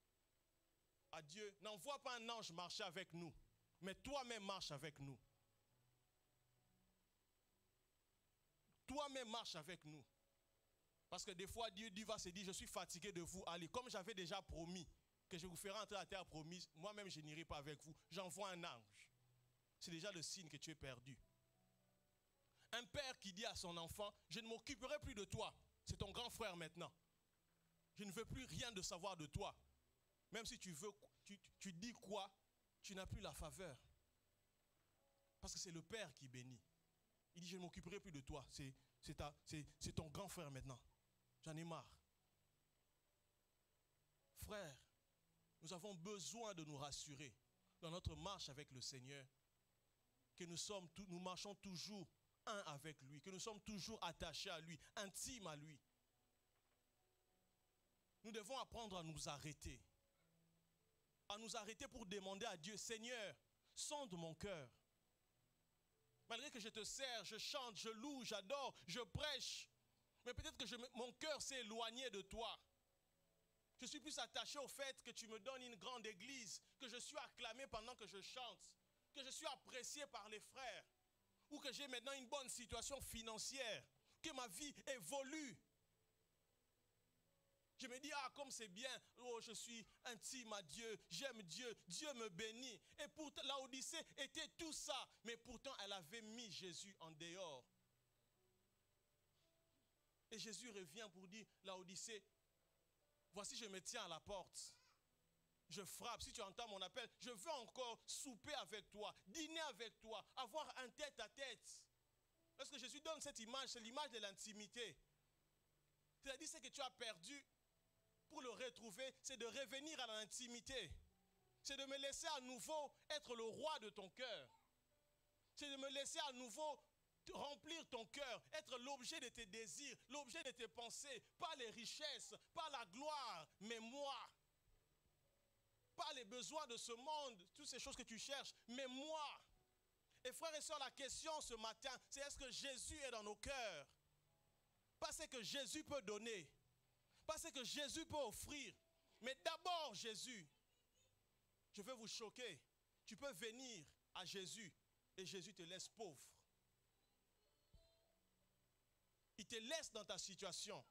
à Dieu, n'envoie pas un ange marcher avec nous, mais toi-même marche avec nous. Toi-même marche avec nous. Parce que des fois, Dieu va se dire, je suis fatigué de vous. Allez, comme j'avais déjà promis que je vous ferai entrer à la terre promise, moi-même je n'irai pas avec vous. J'envoie un ange. C'est déjà le signe que tu es perdu. Un père qui dit à son enfant, je ne m'occuperai plus de toi. C'est ton grand frère maintenant. Je ne veux plus rien de savoir de toi. Même si tu dis quoi, tu n'as plus la faveur. Parce que c'est le père qui bénit. Il dit, je ne m'occuperai plus de toi. C'est ton grand frère maintenant. J'en ai marre. Frère, nous avons besoin de nous rassurer dans notre marche avec le Seigneur, que nous marchons toujours un avec lui, que nous sommes toujours attachés à lui, intimes à lui. Nous devons apprendre à nous arrêter. À nous arrêter pour demander à Dieu, Seigneur, sonde mon cœur. Malgré que je te sers, je chante, je loue, j'adore, je prêche. Mais peut-être que mon cœur s'est éloigné de toi. Je suis plus attaché au fait que tu me donnes une grande église, que je suis acclamé pendant que je chante, que je suis apprécié par les frères, ou que j'ai maintenant une bonne situation financière, que ma vie évolue. Je me dis, ah, comme c'est bien, oh, je suis intime à Dieu, j'aime Dieu, Dieu me bénit. Et pourtant, Laodicée était tout ça, mais pourtant, elle avait mis Jésus en dehors. Et Jésus revient pour dire, Laodicée, voici, je me tiens à la porte. Je frappe, si tu entends mon appel, je veux encore souper avec toi, dîner avec toi, avoir un tête-à-tête. Lorsque Jésus donne cette image, c'est l'image de l'intimité. C'est-à-dire, ce que tu as perdu, pour le retrouver, c'est de revenir à l'intimité. C'est de me laisser à nouveau être le roi de ton cœur. C'est de me laisser à nouveau remplir ton cœur, être l'objet de tes désirs, l'objet de tes pensées, pas les richesses, pas la gloire, mais moi. Pas les besoins de ce monde, toutes ces choses que tu cherches, mais moi. Et frères et sœurs, la question ce matin, c'est est-ce que Jésus est dans nos cœurs? Pas ce que Jésus peut donner. Pas ce que Jésus peut offrir, mais d'abord Jésus. Je veux vous choquer. Tu peux venir à Jésus et Jésus te laisse pauvre. Il te laisse dans ta situation.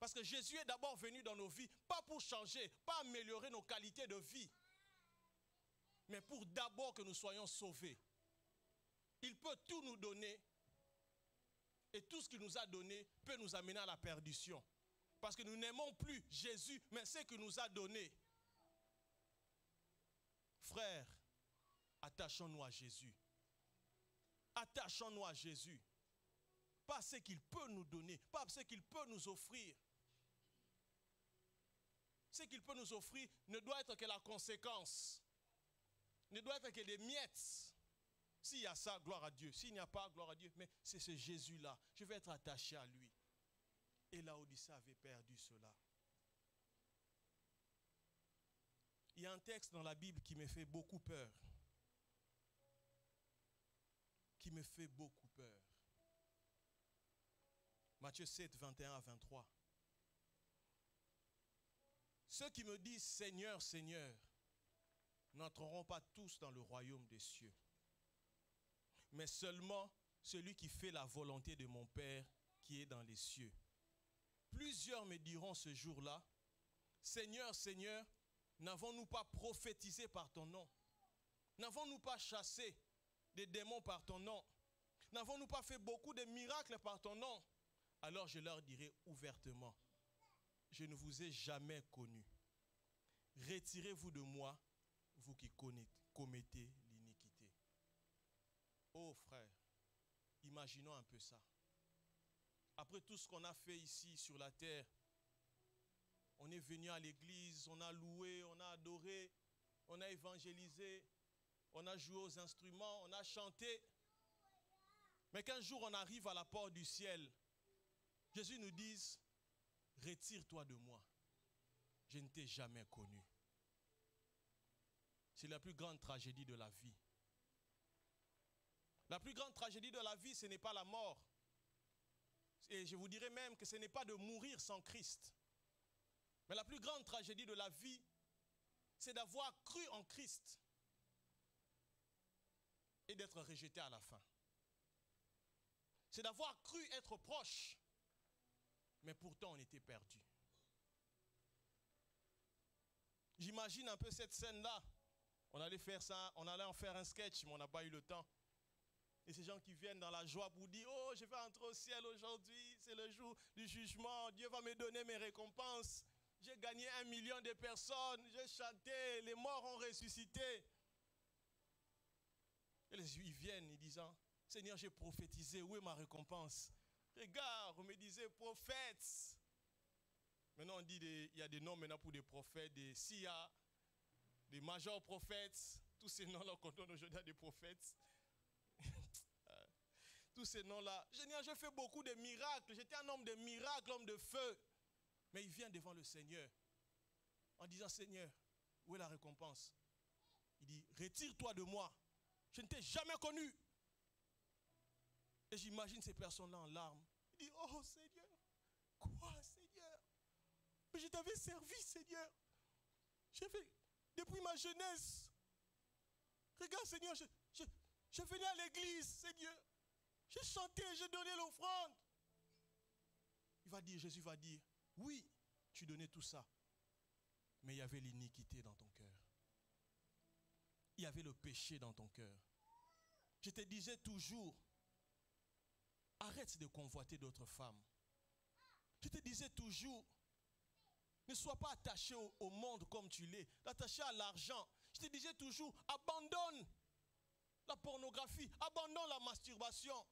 Parce que Jésus est d'abord venu dans nos vies, pas pour changer, pas améliorer nos qualités de vie, mais pour d'abord que nous soyons sauvés. Il peut tout nous donner et tout ce qu'il nous a donné peut nous amener à la perdition. Parce que nous n'aimons plus Jésus, mais ce qu'il nous a donné. Frères, attachons-nous à Jésus. Attachons-nous à Jésus. Pas ce qu'il peut nous donner, pas ce qu'il peut nous offrir. Ce qu'il peut nous offrir ne doit être que la conséquence. Ne doit être que des miettes. S'il y a ça, gloire à Dieu. S'il n'y a pas, gloire à Dieu. Mais c'est ce Jésus-là. Je vais être attaché à lui. Et Laodicée avait perdu cela. Il y a un texte dans la Bible qui me fait beaucoup peur. Qui me fait beaucoup peur. Matthieu 7, 21 à 23. Ceux qui me disent Seigneur, Seigneur, n'entreront pas tous dans le royaume des cieux, mais seulement celui qui fait la volonté de mon Père qui est dans les cieux. Plusieurs me diront ce jour-là, Seigneur, Seigneur, n'avons-nous pas prophétisé par ton nom? N'avons-nous pas chassé des démons par ton nom? N'avons-nous pas fait beaucoup de miracles par ton nom? Alors je leur dirai ouvertement, je ne vous ai jamais connu. Retirez-vous de moi, vous qui commettez l'iniquité. Oh frère, imaginons un peu ça. Après tout ce qu'on a fait ici sur la terre, on est venu à l'église, on a loué, on a adoré, on a évangélisé, on a joué aux instruments, on a chanté. Mais qu'un jour on arrive à la porte du ciel, Jésus nous dise, retire-toi de moi, je ne t'ai jamais connu. C'est la plus grande tragédie de la vie. La plus grande tragédie de la vie, ce n'est pas la mort. Et je vous dirais même que ce n'est pas de mourir sans Christ. Mais la plus grande tragédie de la vie, c'est d'avoir cru en Christ et d'être rejeté à la fin. C'est d'avoir cru être proche, mais pourtant on était perdu. J'imagine un peu cette scène-là. On allait faire ça, on allait en faire un sketch, mais on n'a pas eu le temps. Et ces gens qui viennent dans la joie pour dire, oh, je vais entrer au ciel aujourd'hui, c'est le jour du jugement, Dieu va me donner mes récompenses. J'ai gagné 1 million de personnes, j'ai chanté, les morts ont ressuscité. Et ils viennent, ils disent, Seigneur, j'ai prophétisé, où est ma récompense? Regarde, on me disait prophète. Maintenant, on dit, il y a des noms maintenant pour des prophètes, des SIA, des majors prophètes. Tous ces noms-là qu'on donne aujourd'hui à des prophètes. tous ces noms-là. Seigneur, j'ai fait beaucoup de miracles. J'étais un homme de miracles, homme de feu. Mais il vient devant le Seigneur en disant, Seigneur, où est la récompense? Il dit, retire-toi de moi. Je ne t'ai jamais connu. Et j'imagine ces personnes-là en larmes. Il dit, oh Seigneur, quoi Seigneur? Mais je t'avais servi Seigneur. J'ai fait depuis ma jeunesse. Regarde Seigneur, je venais à l'église Seigneur. J'ai chanté, j'ai donné l'offrande. Jésus va dire, oui, tu donnais tout ça. Mais il y avait l'iniquité dans ton cœur. Il y avait le péché dans ton cœur. Je te disais toujours, arrête de convoiter d'autres femmes. Je te disais toujours, ne sois pas attaché au monde comme tu l'es, attaché à l'argent. Je te disais toujours, abandonne la pornographie, abandonne la masturbation.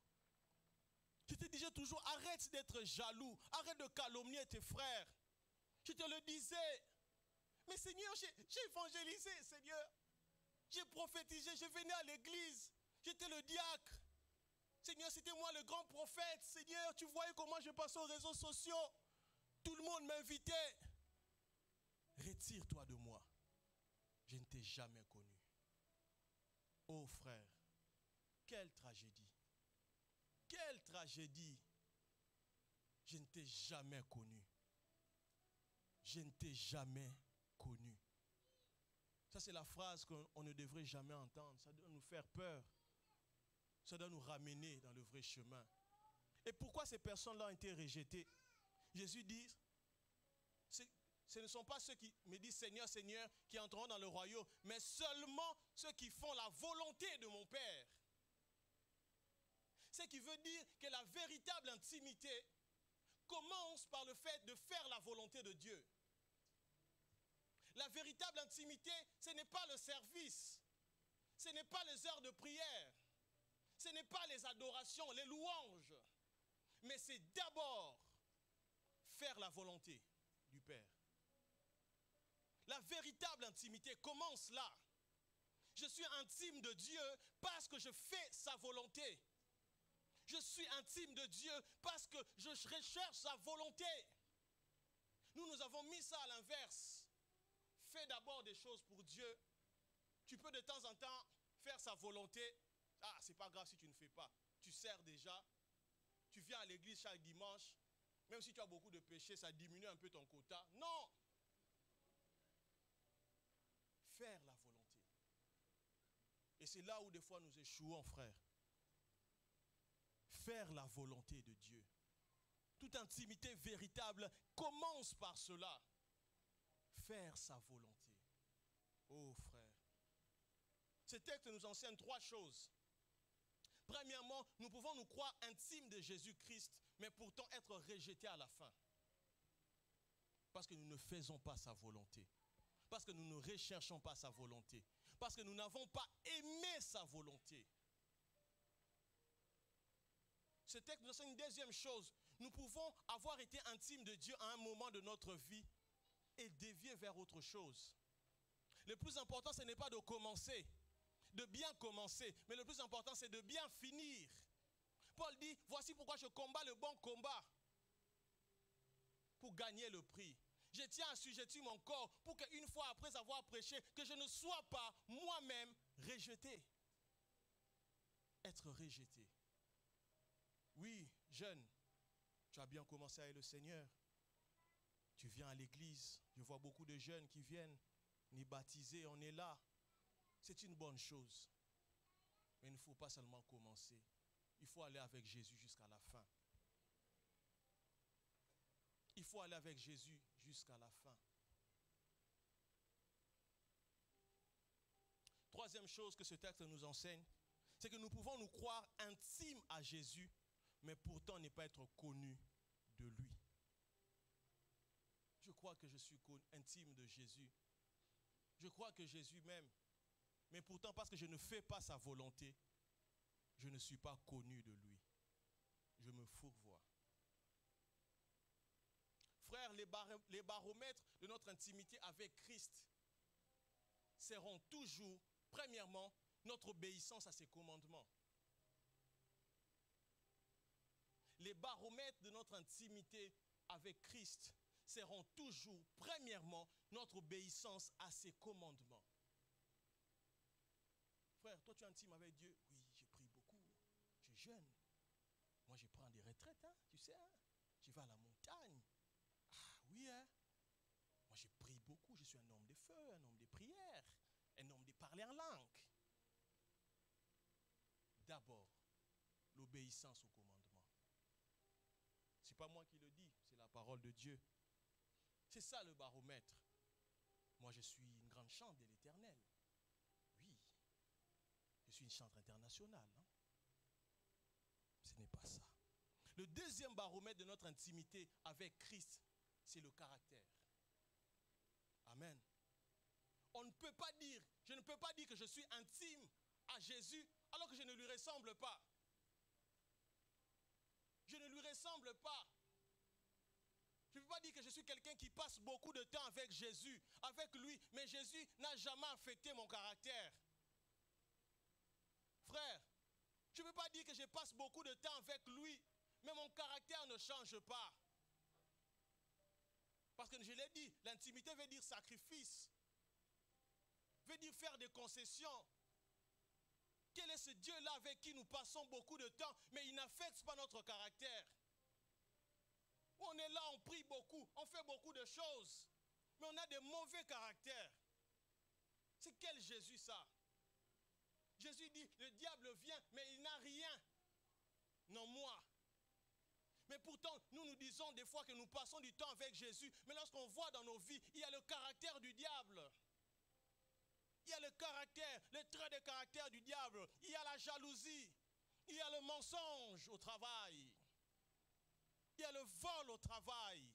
Je te disais toujours, arrête d'être jaloux, arrête de calomnier tes frères. Je te le disais. Mais Seigneur, j'ai évangélisé, Seigneur. J'ai prophétisé, je venais à l'église. J'étais le diacre. Seigneur, c'était moi le grand prophète. Seigneur, tu voyais comment je passais aux réseaux sociaux. Tout le monde m'invitait. Retire-toi de moi. Je ne t'ai jamais connu. Oh frère, quelle tragédie. Quelle tragédie. Je ne t'ai jamais connu. Je ne t'ai jamais connu. Ça, c'est la phrase qu'on ne devrait jamais entendre. Ça doit nous faire peur. Ça doit nous ramener dans le vrai chemin. Et pourquoi ces personnes-là ont été rejetées? Jésus dit, ce ne sont pas ceux qui me disent Seigneur, Seigneur, qui entreront dans le royaume, mais seulement ceux qui font la volonté de mon Père. Ce qui veut dire que la véritable intimité commence par le fait de faire la volonté de Dieu. La véritable intimité, ce n'est pas le service, ce n'est pas les heures de prière, ce n'est pas les adorations, les louanges, mais c'est d'abord faire la volonté du Père. La véritable intimité commence là. Je suis intime de Dieu parce que je fais sa volonté. Je suis intime de Dieu parce que je recherche sa volonté. Nous avons mis ça à l'inverse. Fais d'abord des choses pour Dieu. Tu peux de temps en temps faire sa volonté. Ah, c'est pas grave si tu ne fais pas. Tu sers déjà. Tu viens à l'église chaque dimanche. Même si tu as beaucoup de péchés, ça diminue un peu ton quota. Non! Faire la volonté. Et c'est là où des fois nous échouons, frère. Faire la volonté de Dieu. Toute intimité véritable commence par cela. Faire sa volonté. Oh frère. Ce texte nous enseigne trois choses. Premièrement, nous pouvons nous croire intimes de Jésus-Christ, mais pourtant être rejetés à la fin. Parce que nous ne faisons pas sa volonté. Parce que nous ne recherchons pas sa volonté. Parce que nous n'avons pas aimé sa volonté. Ce texte nous enseigne une deuxième chose. Nous pouvons avoir été intimes de Dieu à un moment de notre vie et dévier vers autre chose. Le plus important, ce n'est pas de commencer, de bien commencer, mais le plus important, c'est de bien finir. Paul dit, voici pourquoi je combats le bon combat. Pour gagner le prix. Je tiens à assujettir mon corps pour qu'une fois après avoir prêché, que je ne sois pas moi-même rejeté. Être rejeté. Oui, jeune, tu as bien commencé avec le Seigneur. Tu viens à l'église, je vois beaucoup de jeunes qui viennent, ni baptisés, on est là. C'est une bonne chose. Mais il ne faut pas seulement commencer. Il faut aller avec Jésus jusqu'à la fin. Il faut aller avec Jésus jusqu'à la fin. Troisième chose que ce texte nous enseigne, c'est que nous pouvons nous croire intimes à Jésus, mais pourtant ne pas être connus de lui. Je crois que je suis intime de Jésus. Je crois que Jésus m'aime. Mais pourtant, parce que je ne fais pas sa volonté, je ne suis pas connu de lui. Je me fourvoie. Frères, les baromètres de notre intimité avec Christ seront toujours, premièrement, notre obéissance à ses commandements. les baromètres de notre intimité avec Christ seront toujours, premièrement, notre obéissance à ses commandements. Frère, toi tu es intime avec Dieu? Oui, j'ai pris beaucoup. Je jeûne. Moi je prends des retraites, hein, tu sais. Hein? Je vais à la montagne. Ah oui, hein. Moi j'ai pris beaucoup. Je suis un homme de feu, un homme de prière, un homme de parler en langue. D'abord, l'obéissance au commandement. Ce n'est pas moi qui le dis, c'est la parole de Dieu. C'est ça le baromètre. Moi je suis une grande chante de l'Éternel. Oui. Je suis une chantre internationale. Hein? Ce n'est pas ça. Le deuxième baromètre de notre intimité avec Christ, c'est le caractère. Amen. On ne peut pas dire, je ne peux pas dire que je suis intime à Jésus alors que je ne lui ressemble pas. Je ne lui ressemble pas. Je ne peux pas dire que je suis quelqu'un qui passe beaucoup de temps avec Jésus, avec lui, mais Jésus n'a jamais affecté mon caractère. Frère, je ne peux pas dire que je passe beaucoup de temps avec lui, mais mon caractère ne change pas. Parce que je l'ai dit, l'intimité veut dire sacrifice, veut dire faire des concessions. Quel est ce Dieu-là avec qui nous passons beaucoup de temps, mais il n'affecte pas notre caractère? On est là, on prie beaucoup, on fait beaucoup de choses, mais on a des mauvais caractères. C'est quel Jésus ça? Jésus dit, le diable vient, mais il n'a rien. Non, moi. Mais pourtant, nous disons des fois que nous passons du temps avec Jésus, mais lorsqu'on voit dans nos vies, il y a le caractère du diable. Il y a le caractère, le trait de caractère du diable. Il y a la jalousie. Il y a le mensonge au travail. Il y a le vol au travail.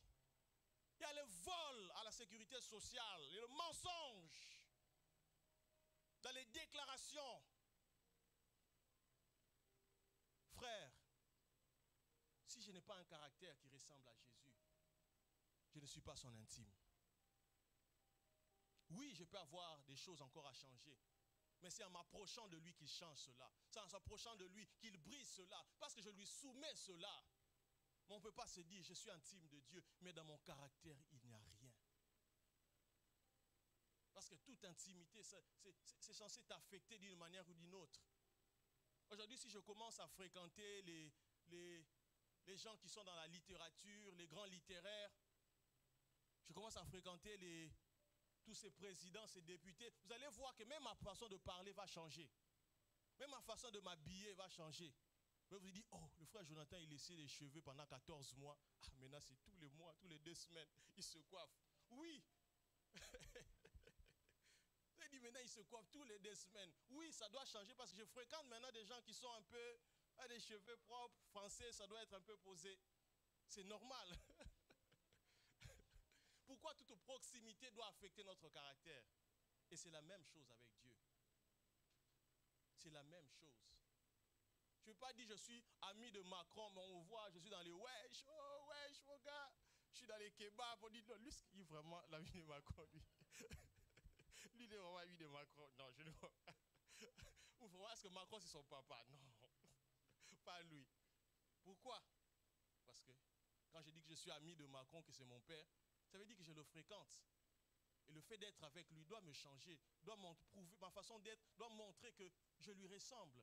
Il y a le vol à la sécurité sociale. Et le mensonge dans les déclarations. Frère, si je n'ai pas un caractère qui ressemble à Jésus, je ne suis pas son intime. Oui, je peux avoir des choses encore à changer, mais c'est en m'approchant de lui qu'il change cela. C'est en s'approchant de lui qu'il brise cela, parce que je lui soumets cela. Mais on ne peut pas se dire, je suis intime de Dieu, mais dans mon caractère, il n'y a rien. Parce que toute intimité, c'est censé t'affecter d'une manière ou d'une autre. Aujourd'hui, si je commence à fréquenter les gens qui sont dans la littérature, les grands littéraires, je commence à fréquenter tous ces présidents, ces députés, vous allez voir que même ma façon de parler va changer. Même ma façon de m'habiller va changer. Mais vous vous dites, oh, le frère Jonathan, il laissait les cheveux pendant 14 mois. Ah, maintenant, c'est tous les mois, tous les 2 semaines, il se coiffe. Oui. Il dit, maintenant, il se coiffe tous les 2 semaines. Oui, ça doit changer parce que je fréquente maintenant des gens qui sont un peu, à des cheveux propres, français, ça doit être un peu posé. C'est normal. Pourquoi toute proximité doit affecter notre caractère? Et c'est la même chose avec Dieu. C'est la même chose. Je ne veux pas dire je suis ami de Macron, mais on voit, je suis dans les wesh, oh wesh, mon gars. Je suis dans les kebabs, on dit, non, lui, il est vraiment l'ami de Macron, lui. Lui, il est vraiment l'ami de Macron. Non, je ne vois pas. Ou vraiment, est-ce que Macron, c'est son papa? Non, pas lui. Pourquoi? Parce que quand je dis que je suis ami de Macron, que c'est mon père, ça veut dire que je le fréquente. Et le fait d'être avec lui doit me changer, doit me prouver, ma façon d'être doit montrer que je lui ressemble.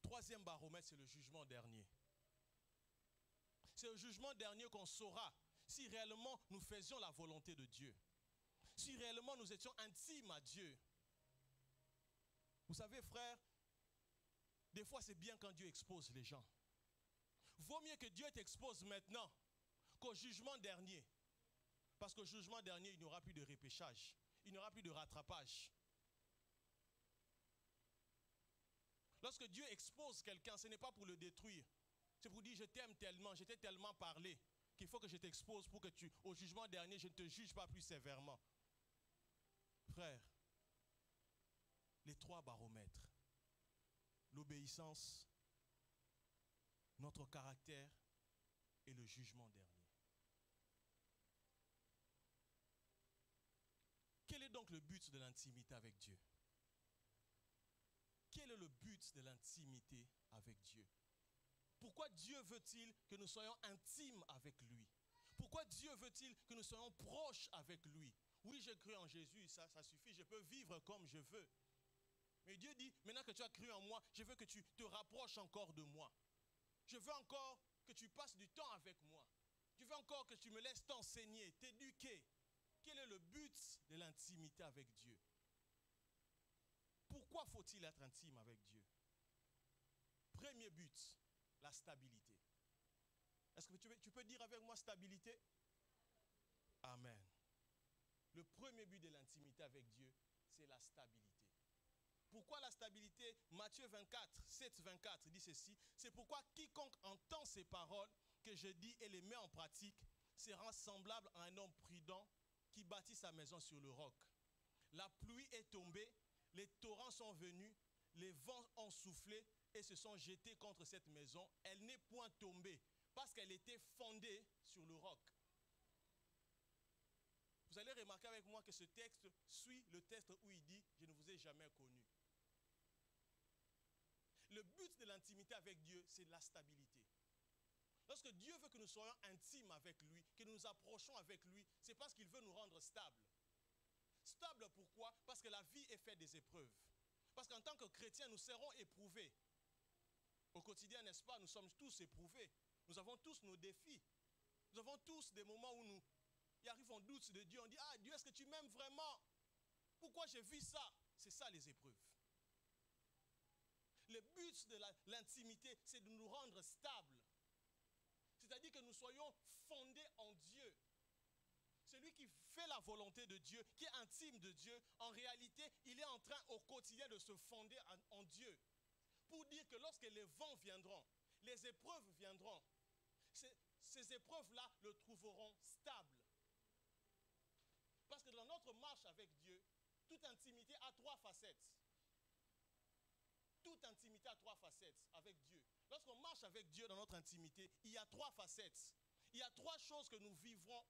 Troisième baromètre, c'est le jugement dernier. C'est le jugement dernier qu'on saura si réellement nous faisions la volonté de Dieu. Si réellement nous étions intimes à Dieu. Vous savez, frère, des fois c'est bien quand Dieu expose les gens. Vaut mieux que Dieu t'expose maintenant qu'au jugement dernier. Parce qu'au jugement dernier, il n'y aura plus de repêchage. Il n'y aura plus de rattrapage. Lorsque Dieu expose quelqu'un, ce n'est pas pour le détruire. C'est pour dire, je t'aime tellement, je t'ai tellement parlé, qu'il faut que je t'expose pour que au jugement dernier, je ne te juge pas plus sévèrement. Frère, les 3 baromètres, l'obéissance, notre caractère et le jugement dernier. Quel est donc le but de l'intimité avec Dieu? Quel est le but de l'intimité avec Dieu? Pourquoi Dieu veut-il que nous soyons intimes avec lui? Pourquoi Dieu veut-il que nous soyons proches avec lui? Oui, j'ai cru en Jésus, ça suffit, je peux vivre comme je veux. Mais Dieu dit, maintenant que tu as cru en moi, je veux que tu te rapproches encore de moi. Je veux encore que tu passes du temps avec moi. Je veux encore que tu me laisses t'enseigner, t'éduquer. Quel est le but de l'intimité avec Dieu? Pourquoi faut-il être intime avec Dieu? Premier but, la stabilité. Est-ce que tu peux dire avec moi stabilité? Amen. Le premier but de l'intimité avec Dieu, c'est la stabilité. Pourquoi la stabilité? Matthieu 24, 7, 24 dit ceci. C'est pourquoi quiconque entend ces paroles que je dis et les met en pratique sera semblable à un homme prudent qui bâtit sa maison sur le roc. La pluie est tombée, les torrents sont venus, les vents ont soufflé et se sont jetés contre cette maison. Elle n'est point tombée parce qu'elle était fondée sur le roc. Vous allez remarquer avec moi que ce texte suit le texte où il dit « Je ne vous ai jamais connu ». Le but de l'intimité avec Dieu, c'est la stabilité. Lorsque Dieu veut que nous soyons intimes avec lui, que nous nous approchons avec lui, c'est parce qu'il veut nous rendre stables. Stables pourquoi? Parce que la vie est faite des épreuves. Parce qu'en tant que chrétiens, nous serons éprouvés. Au quotidien, n'est-ce pas, nous sommes tous éprouvés. Nous avons tous nos défis. Nous avons tous des moments où il arrive un doute de Dieu. On dit, ah Dieu, est-ce que tu m'aimes vraiment? Pourquoi j'ai vu ça? C'est ça les épreuves. Le but de l'intimité, c'est de nous rendre stables. C'est-à-dire que nous soyons fondés en Dieu. Celui qui fait la volonté de Dieu, qui est intime de Dieu, en réalité, il est en train au quotidien de se fonder en Dieu. Pour dire que lorsque les vents viendront, les épreuves viendront, ces épreuves-là le trouveront stable. Parce que dans notre marche avec Dieu, toute intimité a trois facettes. Toute intimité a trois facettes avec Dieu. Lorsqu'on marche avec Dieu dans notre intimité, il y a trois facettes. Il y a trois choses que nous vivrons.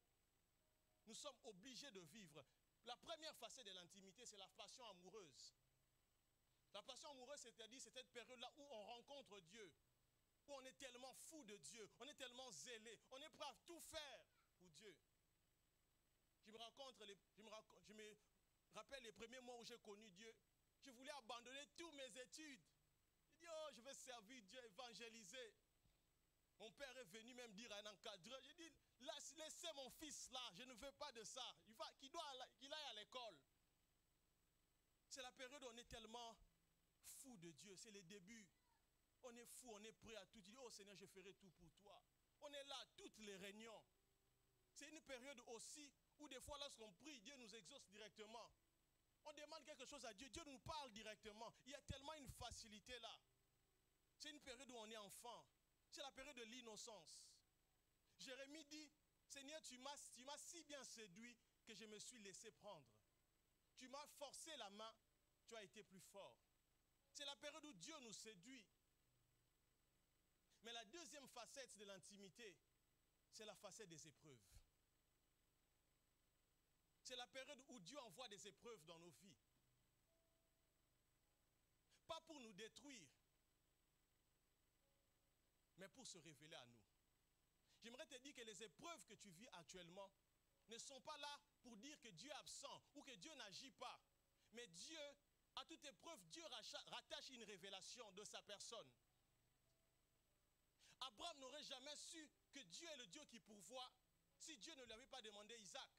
Nous sommes obligés de vivre. La première facette de l'intimité, c'est la passion amoureuse. La passion amoureuse, c'est-à-dire c'est cette période-là où on rencontre Dieu. Où on est tellement fou de Dieu. On est tellement zélé. On est prêt à tout faire pour Dieu. Je me rappelle les premiers mois où j'ai connu Dieu. Je voulais abandonner toutes mes études. J'ai dit, oh, je vais servir Dieu, évangéliser. Mon père est venu même dire à un encadreur, j'ai dit, laissez mon fils là, je ne veux pas de ça. Qu'il aille à l'école. C'est la période où on est tellement fou de Dieu, c'est le début. On est fou, on est prêt à tout dire, oh Seigneur, je ferai tout pour toi. On est là, toutes les réunions. C'est une période aussi où des fois lorsqu'on prie, Dieu nous exauce directement. On demande quelque chose à Dieu, Dieu nous parle directement. Il y a tellement une facilité là. C'est une période où on est enfant. C'est la période de l'innocence. Jérémie dit, Seigneur, tu m'as si bien séduit que je me suis laissé prendre. Tu m'as forcé la main, tu as été plus fort. C'est la période où Dieu nous séduit. Mais la deuxième facette de l'intimité, c'est la facette des épreuves. C'est la période où Dieu envoie des épreuves dans nos vies. Pas pour nous détruire, mais pour se révéler à nous. J'aimerais te dire que les épreuves que tu vis actuellement ne sont pas là pour dire que Dieu est absent ou que Dieu n'agit pas. Mais Dieu, à toute épreuve, Dieu rattache une révélation de sa personne. Abraham n'aurait jamais su que Dieu est le Dieu qui pourvoit si Dieu ne lui avait pas demandé Isaac.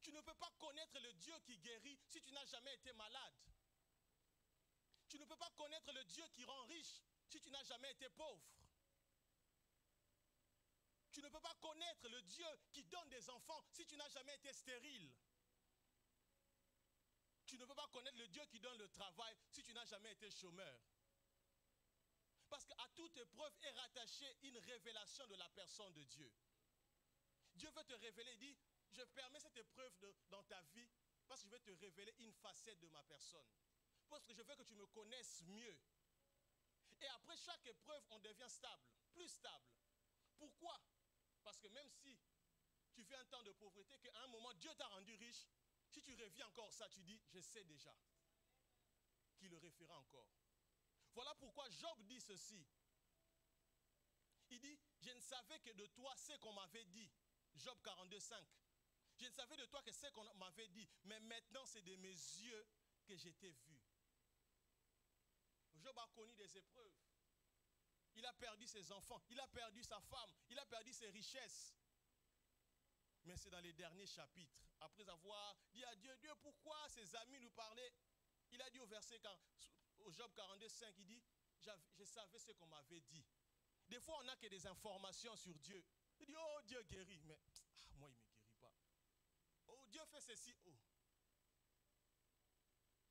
Tu ne peux pas connaître le Dieu qui guérit si tu n'as jamais été malade. Tu ne peux pas connaître le Dieu qui rend riche si tu n'as jamais été pauvre. Tu ne peux pas connaître le Dieu qui donne des enfants si tu n'as jamais été stérile. Tu ne peux pas connaître le Dieu qui donne le travail si tu n'as jamais été chômeur. Parce qu'à toute épreuve est rattachée une révélation de la personne de Dieu. Dieu veut te révéler, il dit, je permets cette épreuve dans ta vie parce que je vais te révéler une facette de ma personne. Parce que je veux que tu me connaisses mieux. Et après chaque épreuve, on devient stable, plus stable. Pourquoi? Parce que même si tu fais un temps de pauvreté, qu'à un moment, Dieu t'a rendu riche, si tu reviens encore ça, tu dis, je sais déjà. qui le refera encore. Voilà pourquoi Job dit ceci. Il dit, je ne savais que de toi ce qu'on m'avait dit. Job 42, 5. Je ne savais de toi que ce qu'on m'avait dit, mais maintenant c'est de mes yeux que je t'ai vu. Job a connu des épreuves. Il a perdu ses enfants, il a perdu sa femme, il a perdu ses richesses. Mais c'est dans les derniers chapitres, après avoir dit à Dieu, Dieu, pourquoi ses amis nous parlaient? Il a dit au Job 42, 5, il dit, je savais ce qu'on m'avait dit. Des fois, on n'a que des informations sur Dieu. Il dit, oh, Dieu guérit, mais moi, il ne me guérit pas. Oh, Dieu fait ceci. Oh.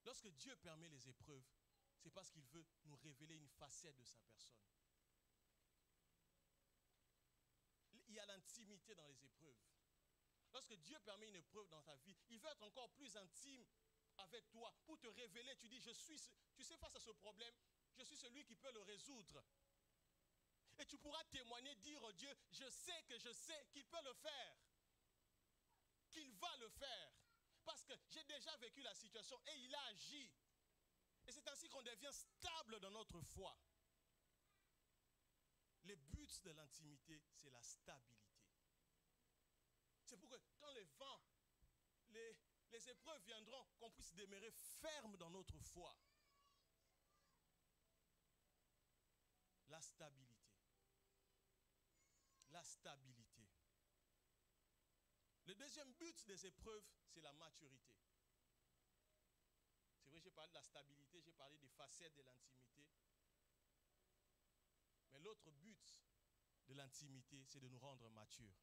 Lorsque Dieu permet les épreuves, c'est parce qu'il veut nous révéler une facette de sa personne. Il y a l'intimité dans les épreuves. Lorsque Dieu permet une épreuve dans ta vie, il veut être encore plus intime avec toi pour te révéler. Tu dis, tu sais, face à ce problème, je suis celui qui peut le résoudre. Et tu pourras témoigner, dire au Dieu, je sais qu'il peut le faire. Qu'il va le faire. Parce que j'ai déjà vécu la situation et il a agi. Et c'est ainsi qu'on devient stable dans notre foi. Les buts de l'intimité, c'est la stabilité. C'est pour que quand les vents, les épreuves viendront, qu'on puisse demeurer ferme dans notre foi. La stabilité. La stabilité. Le deuxième but des épreuves, c'est la maturité. C'est vrai, j'ai parlé de la stabilité, j'ai parlé des facettes de l'intimité. Mais l'autre but de l'intimité, c'est de nous rendre matures.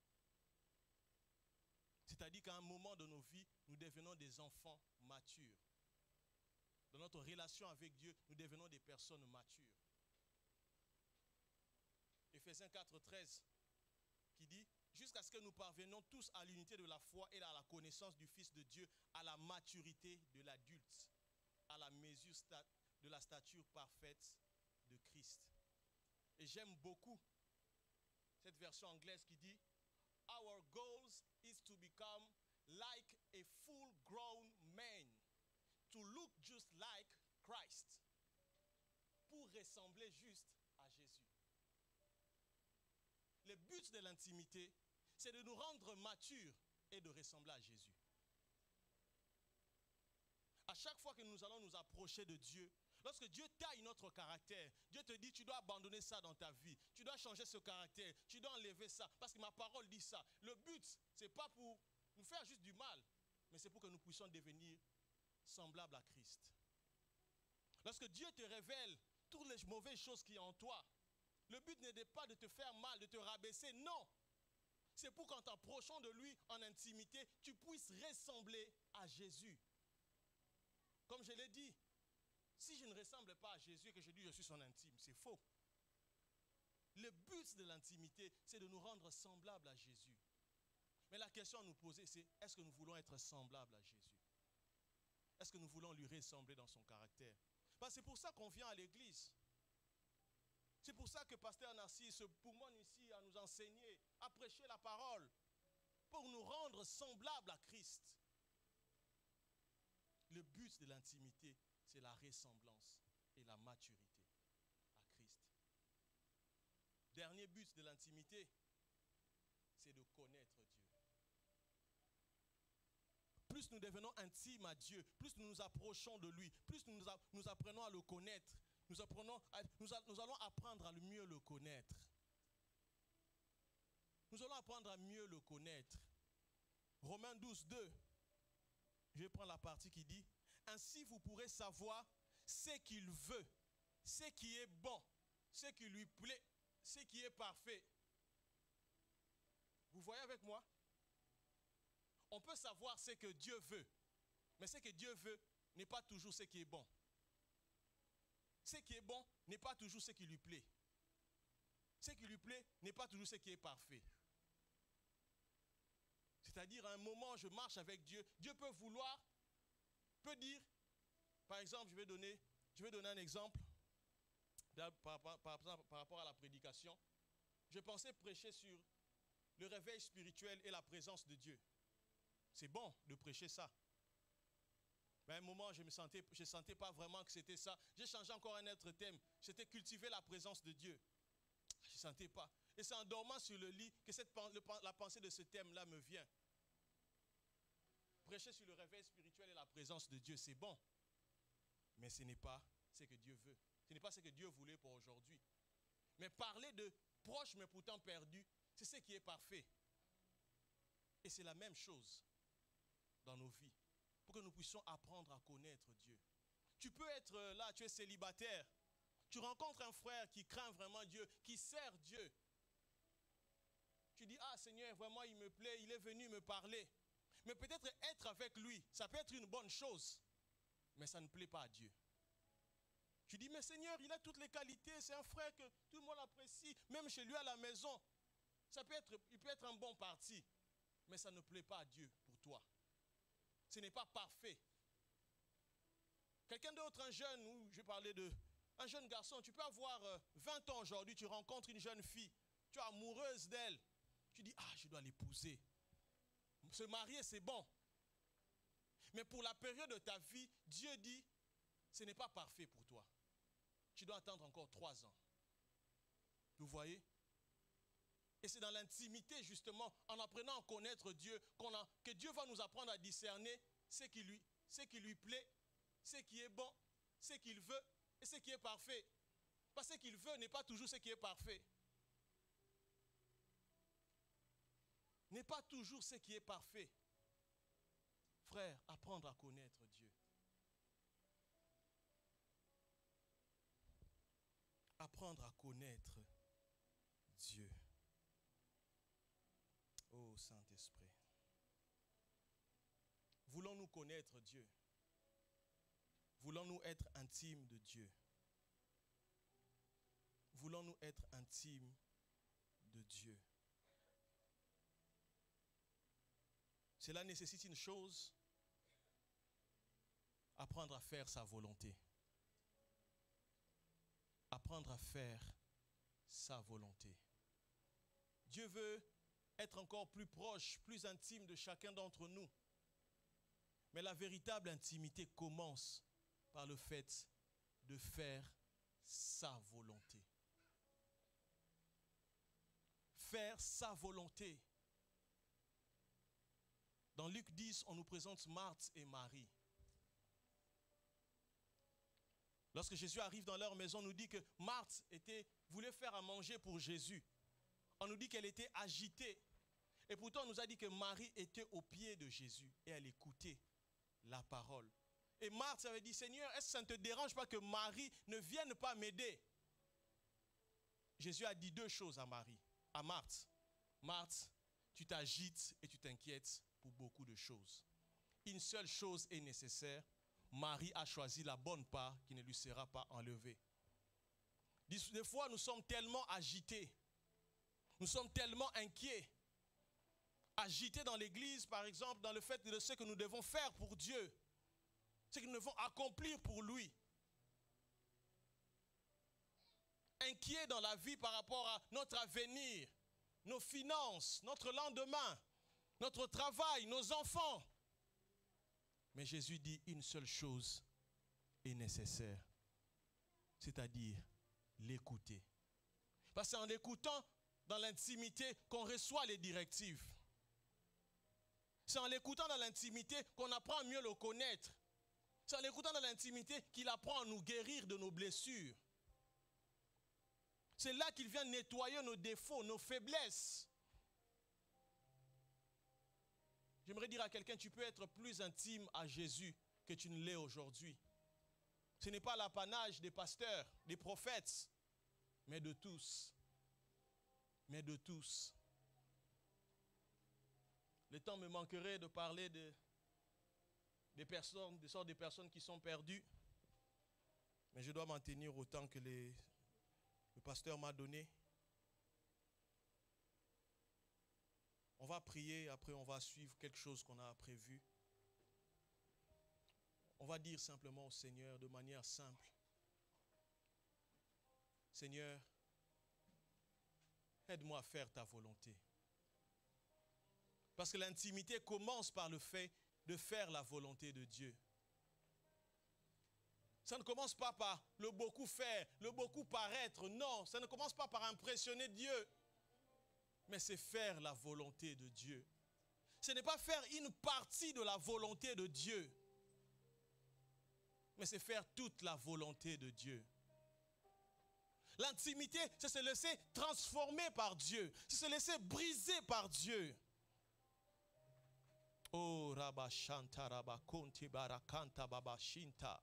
C'est-à-dire qu'à un moment de nos vies, nous devenons des enfants matures. Dans notre relation avec Dieu, nous devenons des personnes matures. Éphésiens 4, 13, qui dit, jusqu'à ce que nous parvenions tous à l'unité de la foi et à la connaissance du Fils de Dieu, à la maturité de l'adulte, à la mesure de la stature parfaite de Christ. Et j'aime beaucoup cette version anglaise qui dit, our goal is to become like a full-grown man, to look just like Christ, pour ressembler juste à Jésus. Le but de l'intimité, c'est de nous rendre matures et de ressembler à Jésus. À chaque fois que nous allons nous approcher de Dieu, lorsque Dieu taille notre caractère, Dieu te dit, tu dois abandonner ça dans ta vie, tu dois changer ce caractère, tu dois enlever ça, parce que ma parole dit ça. Le but, ce n'est pas pour nous faire juste du mal, mais c'est pour que nous puissions devenir semblables à Christ. Lorsque Dieu te révèle toutes les mauvaises choses qui sont en toi, le but n'est pas de te faire mal, de te rabaisser, non. C'est pour qu'en t'approchant de lui en intimité, tu puisses ressembler à Jésus. Comme je l'ai dit, si je ne ressemble pas à Jésus et que je dis je suis son intime, c'est faux. Le but de l'intimité, c'est de nous rendre semblables à Jésus. Mais la question à nous poser, c'est est-ce que nous voulons être semblables à Jésus? Est-ce que nous voulons lui ressembler dans son caractère? Parce que c'est pour ça qu'on vient à l'église. C'est pour ça que Pasteur Narcisse se pourmonne ici à nous enseigner, à prêcher la parole, pour nous rendre semblables à Christ. Le but de l'intimité, c'est la ressemblance et la maturité à Christ. Dernier but de l'intimité, c'est de connaître Dieu. Plus nous devenons intimes à Dieu, plus nous nous approchons de lui, plus nous apprenons à le connaître, nous allons apprendre à mieux le connaître. Nous allons apprendre à mieux le connaître. Romains 12, 2. Je vais prendre la partie qui dit, ainsi vous pourrez savoir ce qu'il veut, ce qui est bon, ce qui lui plaît, ce qui est parfait. Vous voyez avec moi? On peut savoir ce que Dieu veut, mais ce que Dieu veut n'est pas toujours ce qui est bon. Ce qui est bon n'est pas toujours ce qui lui plaît. Ce qui lui plaît n'est pas toujours ce qui est parfait. C'est-à-dire, à un moment, je marche avec Dieu. Dieu peut vouloir, peut dire, par exemple, je vais donner un exemple par rapport à la prédication. Je pensais prêcher sur le réveil spirituel et la présence de Dieu. C'est bon de prêcher ça. Mais à un moment, je ne sentais pas vraiment que c'était ça. J'ai changé encore un autre thème. C'était cultiver la présence de Dieu. Je ne sentais pas. Et c'est en dormant sur le lit que la pensée de ce thème-là me vient. Prêcher sur le réveil spirituel et la présence de Dieu, c'est bon. Mais ce n'est pas ce que Dieu veut. Ce n'est pas ce que Dieu voulait pour aujourd'hui. Mais parler de proche mais pourtant perdu, c'est ce qui est parfait. Et c'est la même chose dans nos vies. Pour que nous puissions apprendre à connaître Dieu. Tu peux être là, tu es célibataire. Tu rencontres un frère qui craint vraiment Dieu, qui sert Dieu. Tu dis, ah Seigneur, vraiment il me plaît, il est venu me parler. Mais peut-être être avec lui, ça peut être une bonne chose. Mais ça ne plaît pas à Dieu. Tu dis, mais Seigneur, il a toutes les qualités, c'est un frère que tout le monde apprécie, même chez lui à la maison. Il peut être un bon parti, mais ça ne plaît pas à Dieu pour toi. Ce n'est pas parfait. Quelqu'un d'autre, un jeune, ou je vais parler un jeune garçon, tu peux avoir 20 ans aujourd'hui, tu rencontres une jeune fille, tu es amoureuse d'elle, tu dis, ah, je dois l'épouser. Se marier, c'est bon. Mais pour la période de ta vie, Dieu dit, ce n'est pas parfait pour toi. Tu dois attendre encore 3 ans. Vous voyez? Et c'est dans l'intimité, justement, en apprenant à connaître Dieu, que Dieu va nous apprendre à discerner ce qui lui plaît, ce qui est bon, ce qu'il veut et ce qui est parfait. Parce que ce qu'il veut n'est pas toujours ce qui est parfait. N'est pas toujours ce qui est parfait. Frère, apprendre à connaître Dieu. Apprendre à connaître Dieu. Oh Saint-Esprit. Voulons-nous connaître Dieu? Voulons-nous être intimes de Dieu? Voulons-nous être intimes de Dieu? Cela nécessite une chose, apprendre à faire sa volonté. Apprendre à faire sa volonté. Dieu veut être encore plus proche, plus intime de chacun d'entre nous. Mais la véritable intimité commence par le fait de faire sa volonté. Faire sa volonté. Dans Luc 10, on nous présente Marthe et Marie. Lorsque Jésus arrive dans leur maison, on nous dit que Marthe voulait faire à manger pour Jésus. On nous dit qu'elle était agitée. Et pourtant, on nous a dit que Marie était au pied de Jésus et elle écoutait la parole. Et Marthe avait dit, Seigneur, est-ce que ça ne te dérange pas que Marie ne vienne pas m'aider? Jésus a dit 2 choses à Marthe. Marthe, tu t'agites et tu t'inquiètes pour beaucoup de choses. Une seule chose est nécessaire. Marie a choisi la bonne part qui ne lui sera pas enlevée. Des fois, nous sommes tellement agités. Nous sommes tellement inquiets. Agités dans l'église, par exemple, dans le fait de ce que nous devons faire pour Dieu. Ce que nous devons accomplir pour lui. Inquiets dans la vie par rapport à notre avenir, nos finances, notre lendemain, notre travail, nos enfants. Mais Jésus dit une seule chose est nécessaire, c'est-à-dire l'écouter. Parce que c'est en l'écoutant dans l'intimité qu'on reçoit les directives. C'est en l'écoutant dans l'intimité qu'on apprend à mieux le connaître. C'est en l'écoutant dans l'intimité qu'il apprend à nous guérir de nos blessures. C'est là qu'il vient nettoyer nos défauts, nos faiblesses. J'aimerais dire à quelqu'un, tu peux être plus intime à Jésus que tu ne l'es aujourd'hui. Ce n'est pas l'apanage des pasteurs, des prophètes, mais de tous. Mais de tous. Le temps me manquerait de parler des sortes de personnes qui sont perdues. Mais je dois m'en tenir au temps que le pasteur m'a donné. On va prier, après on va suivre quelque chose qu'on a prévu. On va dire simplement au Seigneur de manière simple. Seigneur, aide-moi à faire ta volonté. Parce que l'intimité commence par le fait de faire la volonté de Dieu. Ça ne commence pas par le beaucoup faire, le beaucoup paraître. Non, ça ne commence pas par impressionner Dieu. Mais c'est faire la volonté de Dieu. Ce n'est pas faire une partie de la volonté de Dieu. Mais c'est faire toute la volonté de Dieu. L'intimité, c'est se laisser transformer par Dieu. C'est se laisser briser par Dieu. Oh, Rabashanta, Rabakonti, Barakanta, Babashinta.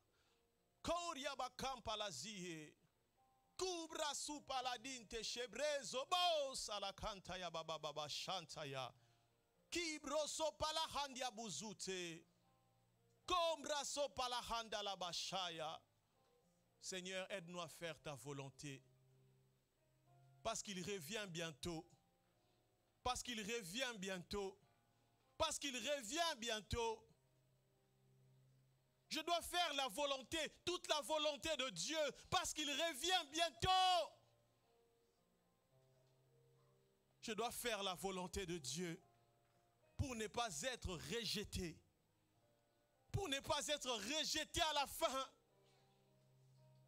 Koria Bakampa Lazie. Kubra Supaladinte, Shebrezo, Bos, Alakanta, Yababa, Shantaya. Kibroso Palahandia Buzute. Kombraso Palahanda la Bashaya. Seigneur, aide-nous à faire ta volonté. Parce qu'il revient bientôt. Parce qu'il revient bientôt. Parce qu'il revient bientôt. Je dois faire la volonté, toute la volonté de Dieu, parce qu'il revient bientôt. Je dois faire la volonté de Dieu pour ne pas être rejeté. Pour ne pas être rejeté à la fin.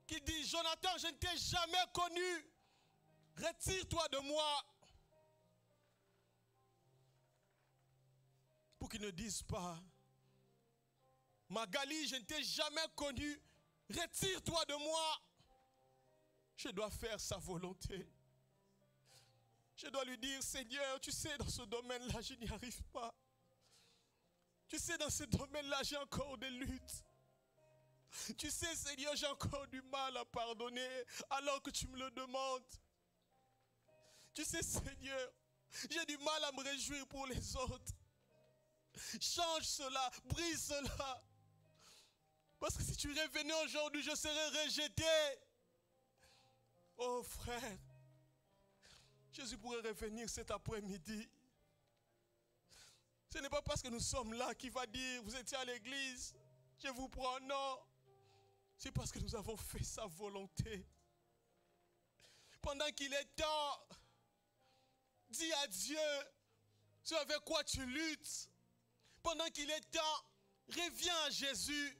Qui dit, Jonathan, je ne t'ai jamais connu. Retire-toi de moi. Pour qu'ils ne disent pas, Magali, je ne t'ai jamais connu. Retire-toi de moi. Je dois faire sa volonté. Je dois lui dire, Seigneur, tu sais, dans ce domaine-là, je n'y arrive pas. Tu sais, dans ce domaine-là, j'ai encore des luttes. Tu sais, Seigneur, j'ai encore du mal à pardonner alors que tu me le demandes. Tu sais, Seigneur, j'ai du mal à me réjouir pour les autres. Change cela, brise cela. Parce que si tu revenais aujourd'hui, je serais rejeté. Oh frère, Jésus pourrait revenir cet après-midi. Ce n'est pas parce que nous sommes là qu'il va dire, vous étiez à l'église, je vous prends, non. C'est parce que nous avons fait sa volonté. Pendant qu'il est temps, dis à Dieu, ce avec quoi tu luttes. Pendant qu'il est temps, reviens à Jésus.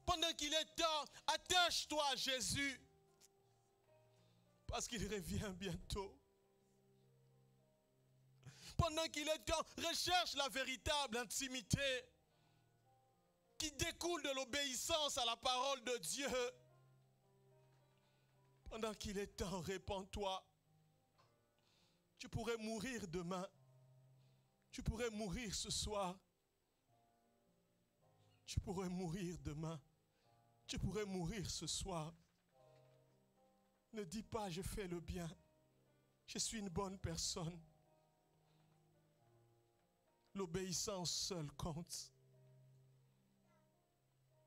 Pendant qu'il est temps, attache-toi à Jésus. Parce qu'il revient bientôt. Pendant qu'il est temps, recherche la véritable intimité qui découle de l'obéissance à la parole de Dieu. Pendant qu'il est temps, répands-toi. Tu pourrais mourir demain. Tu pourrais mourir ce soir. Tu pourrais mourir demain. Tu pourrais mourir ce soir. Ne dis pas, je fais le bien. Je suis une bonne personne. L'obéissance seule compte.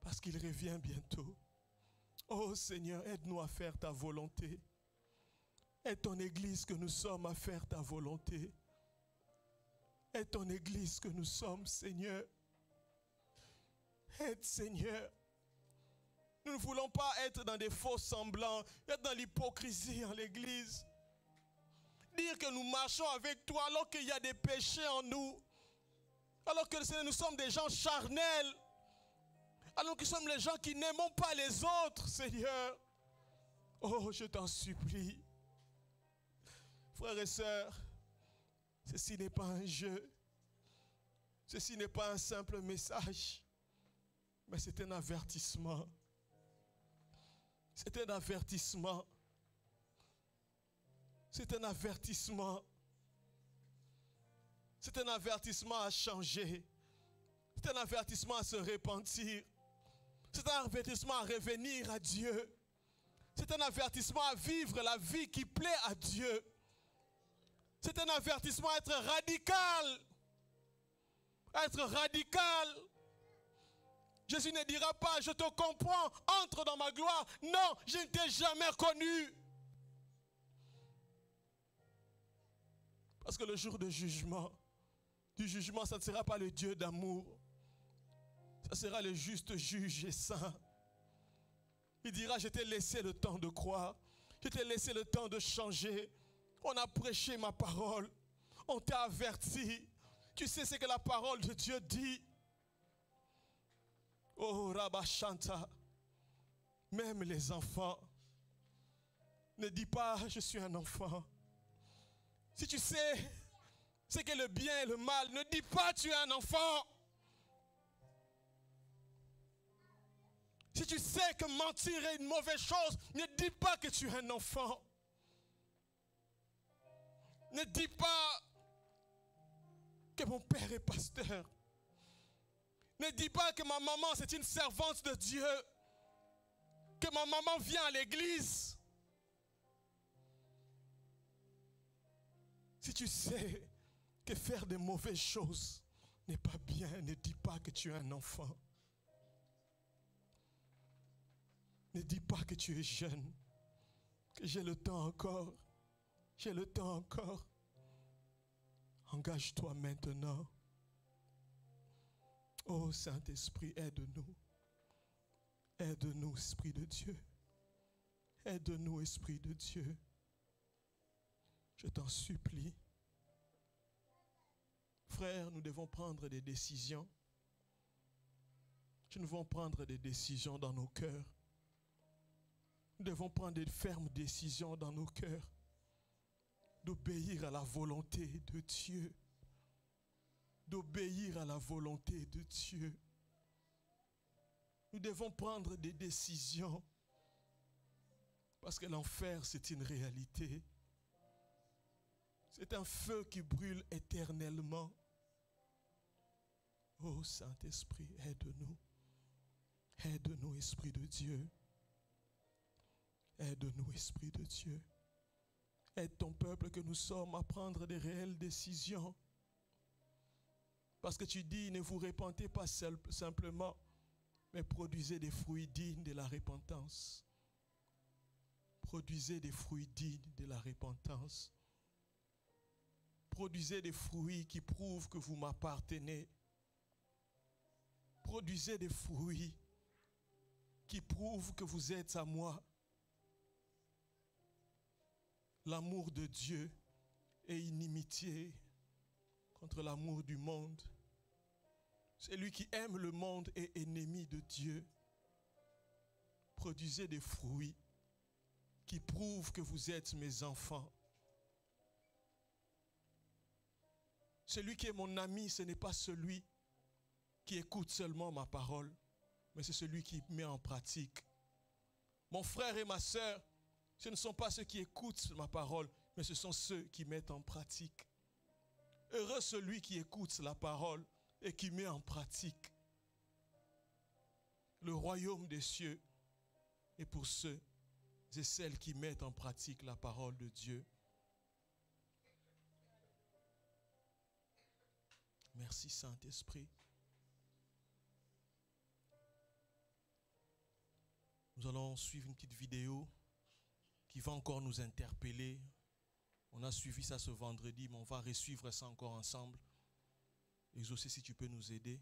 Parce qu'il revient bientôt. Oh Seigneur, aide-nous à faire ta volonté. Aide ton Église que nous sommes à faire ta volonté. Aide ton Église que nous sommes, Seigneur. Aide, Seigneur. Nous ne voulons pas être dans des faux semblants, être dans l'hypocrisie en l'Église. Dire que nous marchons avec toi alors qu'il y a des péchés en nous. Alors que Seigneur, nous sommes des gens charnels. Alors que nous sommes les gens qui n'aimons pas les autres, Seigneur. Oh, je t'en supplie. Frères et sœurs, ceci n'est pas un jeu. Ceci n'est pas un simple message. Mais c'est un avertissement. C'est un avertissement. C'est un avertissement. C'est un avertissement à changer. C'est un avertissement à se repentir. C'est un avertissement à revenir à Dieu. C'est un avertissement à vivre la vie qui plaît à Dieu. C'est un avertissement à être radical. À être radical. Jésus ne dira pas, je te comprends, entre dans ma gloire. Non, je ne t'ai jamais connu. Parce que le jour du jugement, ça ne sera pas le Dieu d'amour. Ça sera le juste juge et saint. Il dira, je t'ai laissé le temps de croire. Je t'ai laissé le temps de changer. On a prêché ma parole. On t'a averti. Tu sais ce que la parole de Dieu dit. Oh, Rabashanta. Même les enfants. Ne dis pas, je suis un enfant. Si tu sais ce qu'est le bien et le mal, ne dis pas, tu es un enfant. Si tu sais que mentir est une mauvaise chose, ne dis pas que tu es un enfant. Ne dis pas que mon père est pasteur. Ne dis pas que ma maman c'est une servante de Dieu. Que ma maman vient à l'église. Si tu sais que faire de mauvaises choses n'est pas bien, ne dis pas que tu es un enfant. Ne dis pas que tu es jeune, que j'ai le temps encore. J'ai le temps encore. Engage-toi maintenant. Oh Saint-Esprit, aide-nous. Aide-nous, Esprit de Dieu. Aide-nous, Esprit de Dieu. Je t'en supplie. Frères, nous devons prendre des décisions. Nous devons prendre des décisions dans nos cœurs. Nous devons prendre des fermes décisions dans nos cœurs. D'obéir à la volonté de Dieu. D'obéir à la volonté de Dieu. Nous devons prendre des décisions. Parce que l'enfer, c'est une réalité. C'est un feu qui brûle éternellement. Oh Saint-Esprit, aide-nous. Aide-nous, Esprit de Dieu. Aide-nous, Esprit de Dieu. Aide ton peuple que nous sommes à prendre des réelles décisions. Parce que tu dis, ne vous repentez pas simplement, mais produisez des fruits dignes de la repentance. Produisez des fruits dignes de la repentance. Produisez des fruits qui prouvent que vous m'appartenez. Produisez des fruits qui prouvent que vous êtes à moi. L'amour de Dieu est inimitié contre l'amour du monde. Celui qui aime le monde est ennemi de Dieu. Produisez des fruits qui prouvent que vous êtes mes enfants. Celui qui est mon ami, ce n'est pas celui qui écoute seulement ma parole, mais c'est celui qui met en pratique. Mon frère et ma sœur, ce ne sont pas ceux qui écoutent ma parole, mais ce sont ceux qui mettent en pratique. Heureux celui qui écoute la parole et qui met en pratique. Le royaume des cieux est pour ceux et celles qui mettent en pratique la parole de Dieu. Merci Saint-Esprit. Nous allons suivre une petite vidéo qui va encore nous interpeller. On a suivi ça ce vendredi, mais on va resuivre ça encore ensemble. Exaucé, si tu peux nous aider.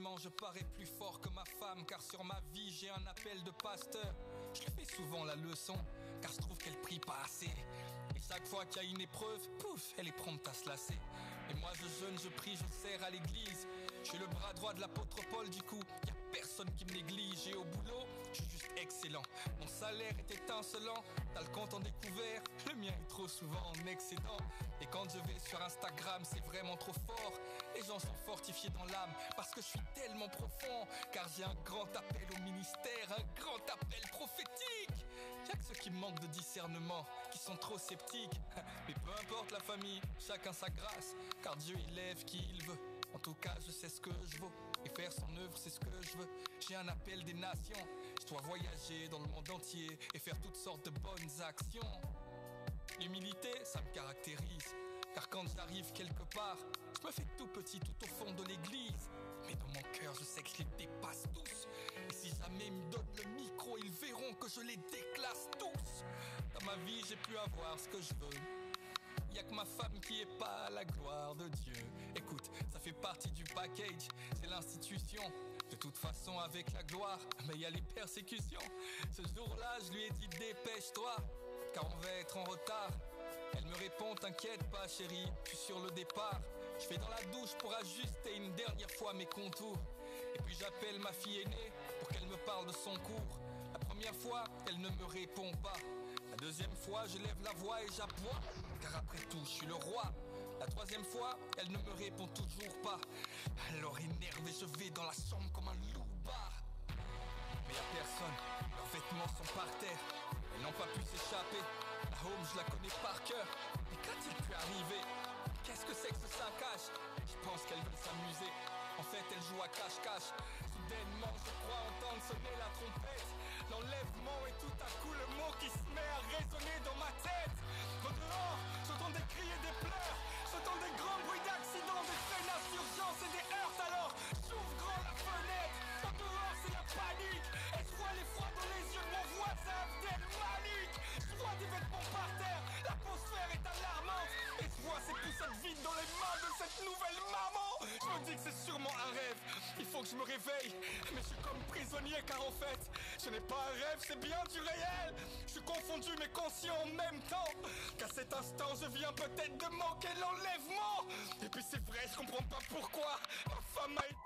Finalement je parais plus fort que ma femme, car sur ma vie j'ai un appel de pasteur. Je lui fais souvent la leçon, car je trouve qu'elle prie pas assez. Et chaque fois qu'il y a une épreuve, pouf, elle est prompte à se lasser. Et moi je jeûne, je prie, je sers à l'église. Je suis le bras droit de l'apôtre Paul, du coup y a personne qui me néglige. Et au boulot, je suis juste excellent. Mon salaire est étincelant, t'as le compte en découvert, le mien est trop souvent en excédent. Et quand je vais sur Instagram, c'est vraiment trop fort. Les gens sont fortifiés dans l'âme, parce que je suis tellement profond. Car j'ai un grand appel au ministère, un grand appel prophétique. Y'a que ceux qui manquent de discernement, qui sont trop sceptiques. Mais peu importe la famille, chacun sa grâce, car Dieu il lève qui il veut. En tout cas je sais ce que je vaux, et faire son œuvre c'est ce que je veux. J'ai un appel des nations, je dois voyager dans le monde entier et faire toutes sortes de bonnes actions. L'humilité ça me caractérise, car quand j'arrive quelque part, je me fais tout petit tout au fond de l'église. Mais dans mon cœur je sais que je les dépasse tous. Et si jamais ils me donnent le micro, ils verront que je les déclasse tous. Dans ma vie j'ai pu avoir ce que je veux, y'a que ma femme qui est pas à la gloire de Dieu. Écoute, ça fait partie du package, c'est l'institution. De toute façon avec la gloire, mais y a les persécutions. Ce jour-là je lui ai dit dépêche-toi, car on va être en retard. Elle me répond t'inquiète pas chérie, je suis sur le départ. Je vais dans la douche pour ajuster une dernière fois mes contours. Et puis j'appelle ma fille aînée pour qu'elle me parle de son cours. La première fois, elle ne me répond pas. La deuxième fois, je lève la voix et j'aboie, car après tout, je suis le roi. La troisième fois, elle ne me répond toujours pas. Alors énervé, je vais dans la chambre comme un loupard. Mais y'a personne, leurs vêtements sont par terre. Elles n'ont pas pu s'échapper. La home, je la connais par cœur. Mais qu'a-t-il pu arriver? Qu'est-ce que c'est que ce saccage? Je pense qu'elles veulent s'amuser. En fait, elles jouent à cache-cache. Soudainement, je crois entendre sonner la trompette. L'enlèvement et tout à coup le mot qui se met à résonner dans ma tête. Au dehors, j'entends des cris et des pleurs. J'entends des grands bruits d'accidents, des freinages d'urgence et des heurts. Alors, j'ouvre grand la fenêtre. Au dehors, c'est la panique. Et je vois l'effroi dans les yeux de mon voisin Abdel Malik. Je vois des vêtements par terre. L'atmosphère est alarmante. Et je vois ces poussettes vides dans les mains de cette nouvelle maman. Je me dis que c'est sûrement un rêve. Il faut que je me réveille. Mais je suis comme prisonnier car en fait, ce n'est pas un rêve, c'est bien du réel. Je suis confondu mais conscient en même temps. Qu'à cet instant, je viens peut-être de manquer l'enlèvement. Et puis c'est vrai, je comprends pas pourquoi ma femme a été...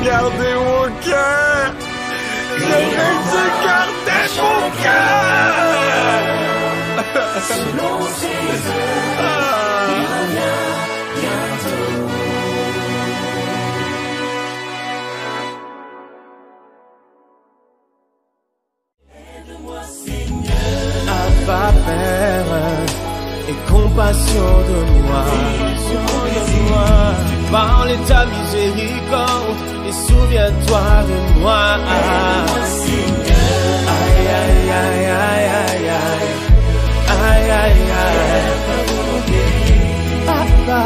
Gardez mon cœur, j'aurais dû garder mon cœur. Selon ses heures, il revient bientôt. Aide-moi Seigneur, Abba Père, et compassion de moi. Parle ta miséricorde et souviens-toi de moi. Aïe aïe aïe aïe aïe aïe aïe aïe Papa,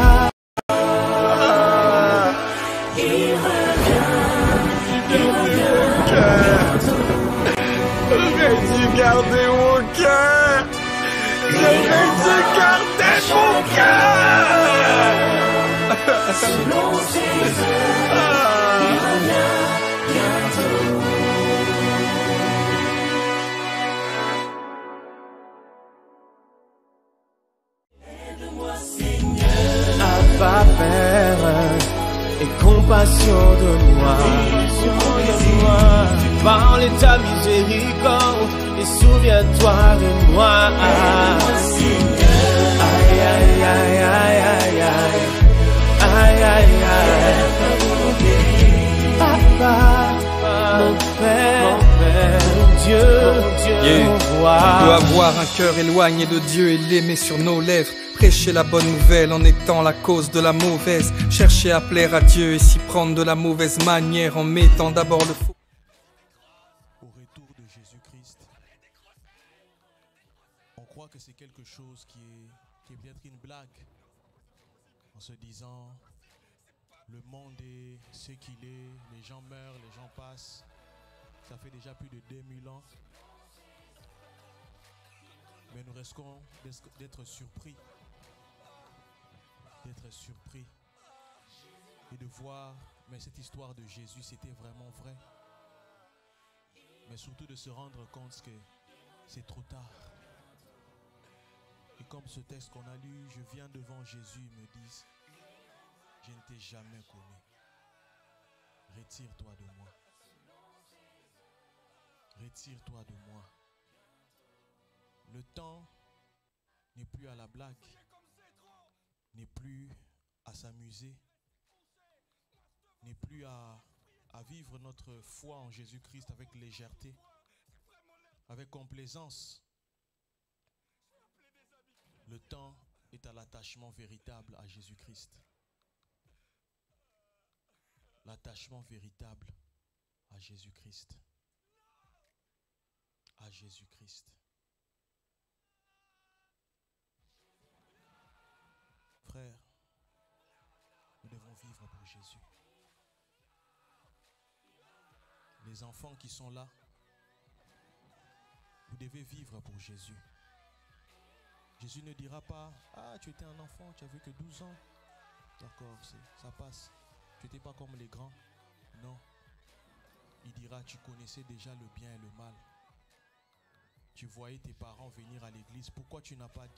il revient. J'aurais dû garder mon cœur, j'aurais dû garder mon cœur. Selon ses heures, il revient bientôt. Aide-moi Seigneur, Abba Père, et compassion de moi. Parle ta miséricorde et souviens-toi de moi. Aïe aïe aïe aïe aïe aïe. Aïe aïe aïe, Papa, mon Père, mon Dieu, mon roi. avoir un cœur éloigné de Dieu et l'aimer sur nos lèvres. Prêcher la bonne nouvelle en étant la cause de la mauvaise. Chercher à plaire à Dieu et s'y prendre de la mauvaise manière en mettant d'abord le faux. Au retour de Jésus-Christ, on croit que c'est quelque chose qui est peut-être une blague, en se disant le monde est ce qu'il est, les gens meurent, les gens passent, ça fait déjà plus de 2000 ans, mais nous risquons d'être surpris et de voir, mais cette histoire de Jésus, c'était vraiment vrai. Mais surtout de se rendre compte que c'est trop tard. Et comme ce texte qu'on a lu, je viens devant Jésus, il me dit, je ne t'ai jamais connu. Retire-toi de moi. Retire-toi de moi. Le temps n'est plus à la blague, n'est plus à s'amuser, n'est plus à vivre notre foi en Jésus-Christ avec légèreté, avec complaisance. Le temps est à l'attachement véritable à Jésus-Christ. L'attachement véritable à Jésus-Christ. À Jésus-Christ. Frères, nous devons vivre pour Jésus. Les enfants qui sont là, vous devez vivre pour Jésus. Jésus ne dira pas, ah, tu étais un enfant, tu n'avais que 12 ans. D'accord, ça passe. Tu n'étais pas comme les grands. Non. Il dira, tu connaissais déjà le bien et le mal. Tu voyais tes parents venir à l'église. Pourquoi tu n'as pas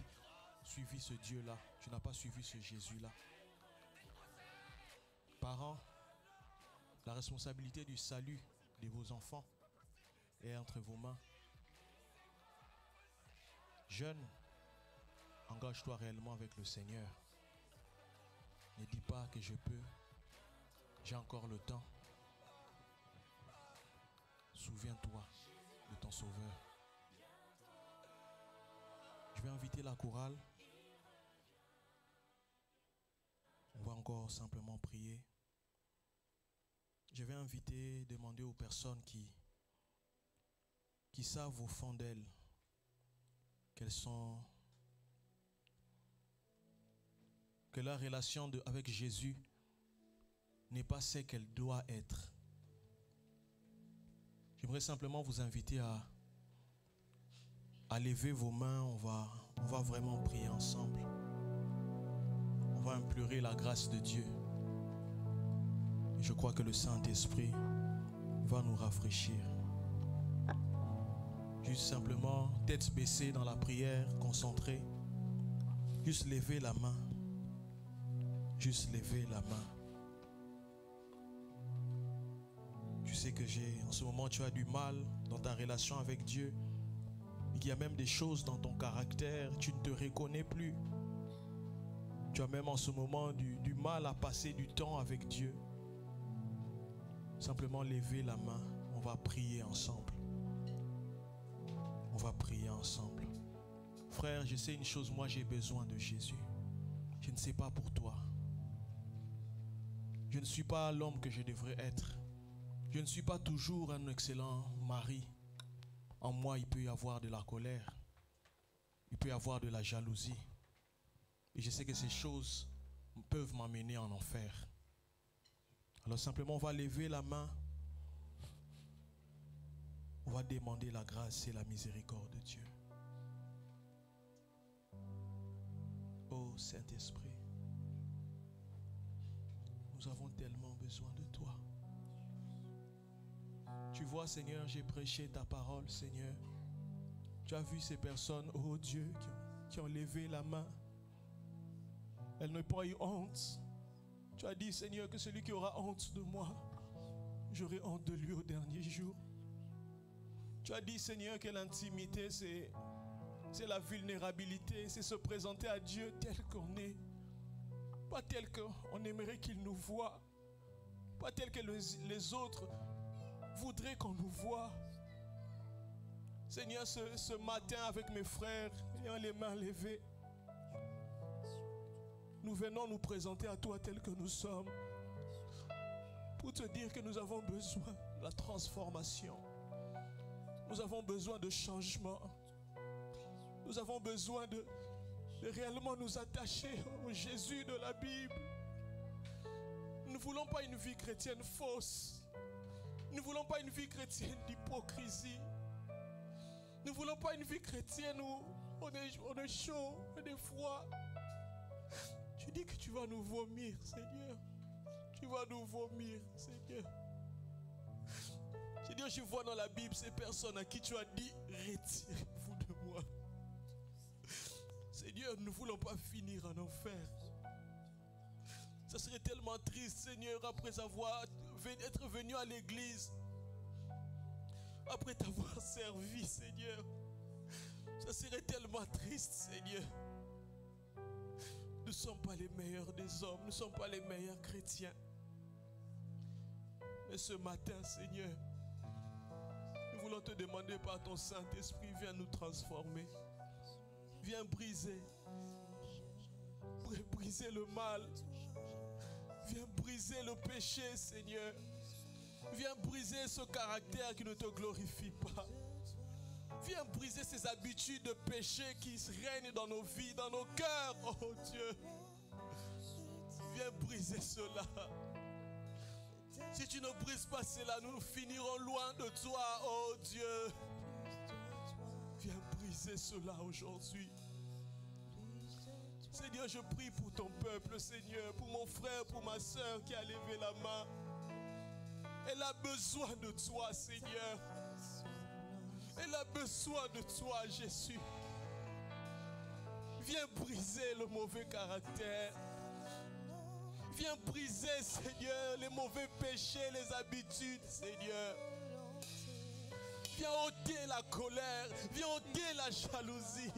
suivi ce Dieu-là? Tu n'as pas suivi ce Jésus-là. Parents, la responsabilité du salut de vos enfants est entre vos mains. Jeune, engage-toi réellement avec le Seigneur. Ne dis pas que je peux, j'ai encore le temps. Souviens-toi de ton Sauveur. Je vais inviter la chorale. On va encore simplement prier. Je vais demander aux personnes qui savent au fond d'elles que leur relation avec Jésus n'est pas ce qu'elle doit être. J'aimerais simplement vous inviter à lever vos mains. On va vraiment prier ensemble. On va implorer la grâce de Dieu. Et je crois que le Saint-Esprit va nous rafraîchir. Juste simplement, tête baissée dans la prière, concentré. Juste lever la main. Juste lever la main. Tu sais que en ce moment tu as du mal dans ta relation avec Dieu. Il y a même des choses dans ton caractère, tu ne te reconnais plus. Tu as même en ce moment du mal à passer du temps avec Dieu. Simplement lever la main, on va prier ensemble. On va prier ensemble. Frère, je sais une chose, moi j'ai besoin de Jésus. Je ne sais pas pour toi. Je ne suis pas l'homme que je devrais être. Je ne suis pas toujours un excellent mari. En moi, il peut y avoir de la colère. Il peut y avoir de la jalousie. Et je sais que ces choses peuvent m'amener en enfer. Alors simplement, on va lever la main. On va demander la grâce et la miséricorde de Dieu. Oh Saint-Esprit, nous avons tellement besoin de toi. Tu vois, Seigneur, j'ai prêché ta parole, Seigneur. Tu as vu ces personnes, oh Dieu, qui ont levé la main. Elles n'ont pas eu honte. Tu as dit, Seigneur, que celui qui aura honte de moi, j'aurai honte de lui au dernier jour. Tu as dit, Seigneur, que l'intimité, c'est la vulnérabilité, c'est se présenter à Dieu tel qu'on est. Pas tel qu'on aimerait qu'il nous voie. Pas tel que les autres voudraient qu'on nous voie. Seigneur, ce matin avec mes frères, ayant les mains levées, nous venons nous présenter à toi tel que nous sommes pour te dire que nous avons besoin de la transformation. Nous avons besoin de changement. Nous avons besoin de réellement nous attacher au Jésus de la Bible. Nous ne voulons pas une vie chrétienne fausse. Nous ne voulons pas une vie chrétienne d'hypocrisie. Nous ne voulons pas une vie chrétienne où on est chaud, on est froid. Tu dis que tu vas nous vomir, Seigneur. Tu vas nous vomir, Seigneur. Seigneur, je vois dans la Bible ces personnes à qui tu as dit, retirez-vous de moi. Seigneur, nous ne voulons pas finir en enfer. Ça serait tellement triste, Seigneur, après être venu à l'église, après t'avoir servi, Seigneur. Ça serait tellement triste, Seigneur. Nous ne sommes pas les meilleurs des hommes, nous ne sommes pas les meilleurs chrétiens. Mais ce matin, Seigneur, nous voulons te demander par ton Saint-Esprit, viens nous transformer. Viens briser le mal. Viens briser le péché, Seigneur. Viens briser ce caractère qui ne te glorifie pas. Viens briser ces habitudes de péché qui règnent dans nos vies, dans nos cœurs, oh Dieu. Viens briser cela. Si tu ne brises pas cela, nous finirons loin de toi, oh Dieu. Viens briser cela aujourd'hui. Seigneur, je prie pour ton peuple, Seigneur, pour mon frère, pour ma soeur qui a levé la main. Elle a besoin de toi, Seigneur. Elle a besoin de toi, Jésus. Viens briser le mauvais caractère. Viens briser, Seigneur, les mauvais péchés, les habitudes, Seigneur. Viens ôter la colère. Viens ôter la jalousie.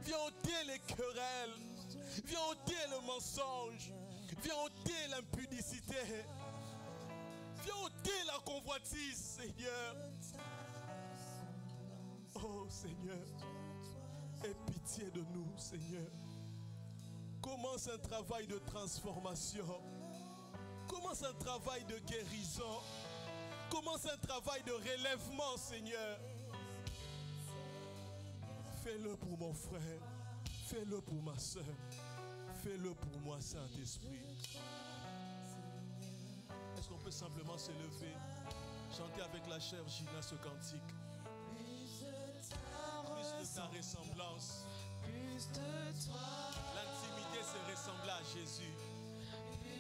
Viens ôter les querelles. Viens ôter le mensonge. Viens ôter l'impudicité. Viens ôter la convoitise, Seigneur. Oh Seigneur, aie pitié de nous, Seigneur. Commence un travail de transformation. Commence un travail de guérison. Commence un travail de relèvement, Seigneur. Fais-le pour mon frère. Fais-le pour ma soeur. Fais-le pour moi, Saint-Esprit. Est-ce qu'on peut simplement se lever, chanter avec la chère Gina ce cantique? Plus de ta ressemblance. Plus de toi. L'intimité, c'est ressembler à Jésus.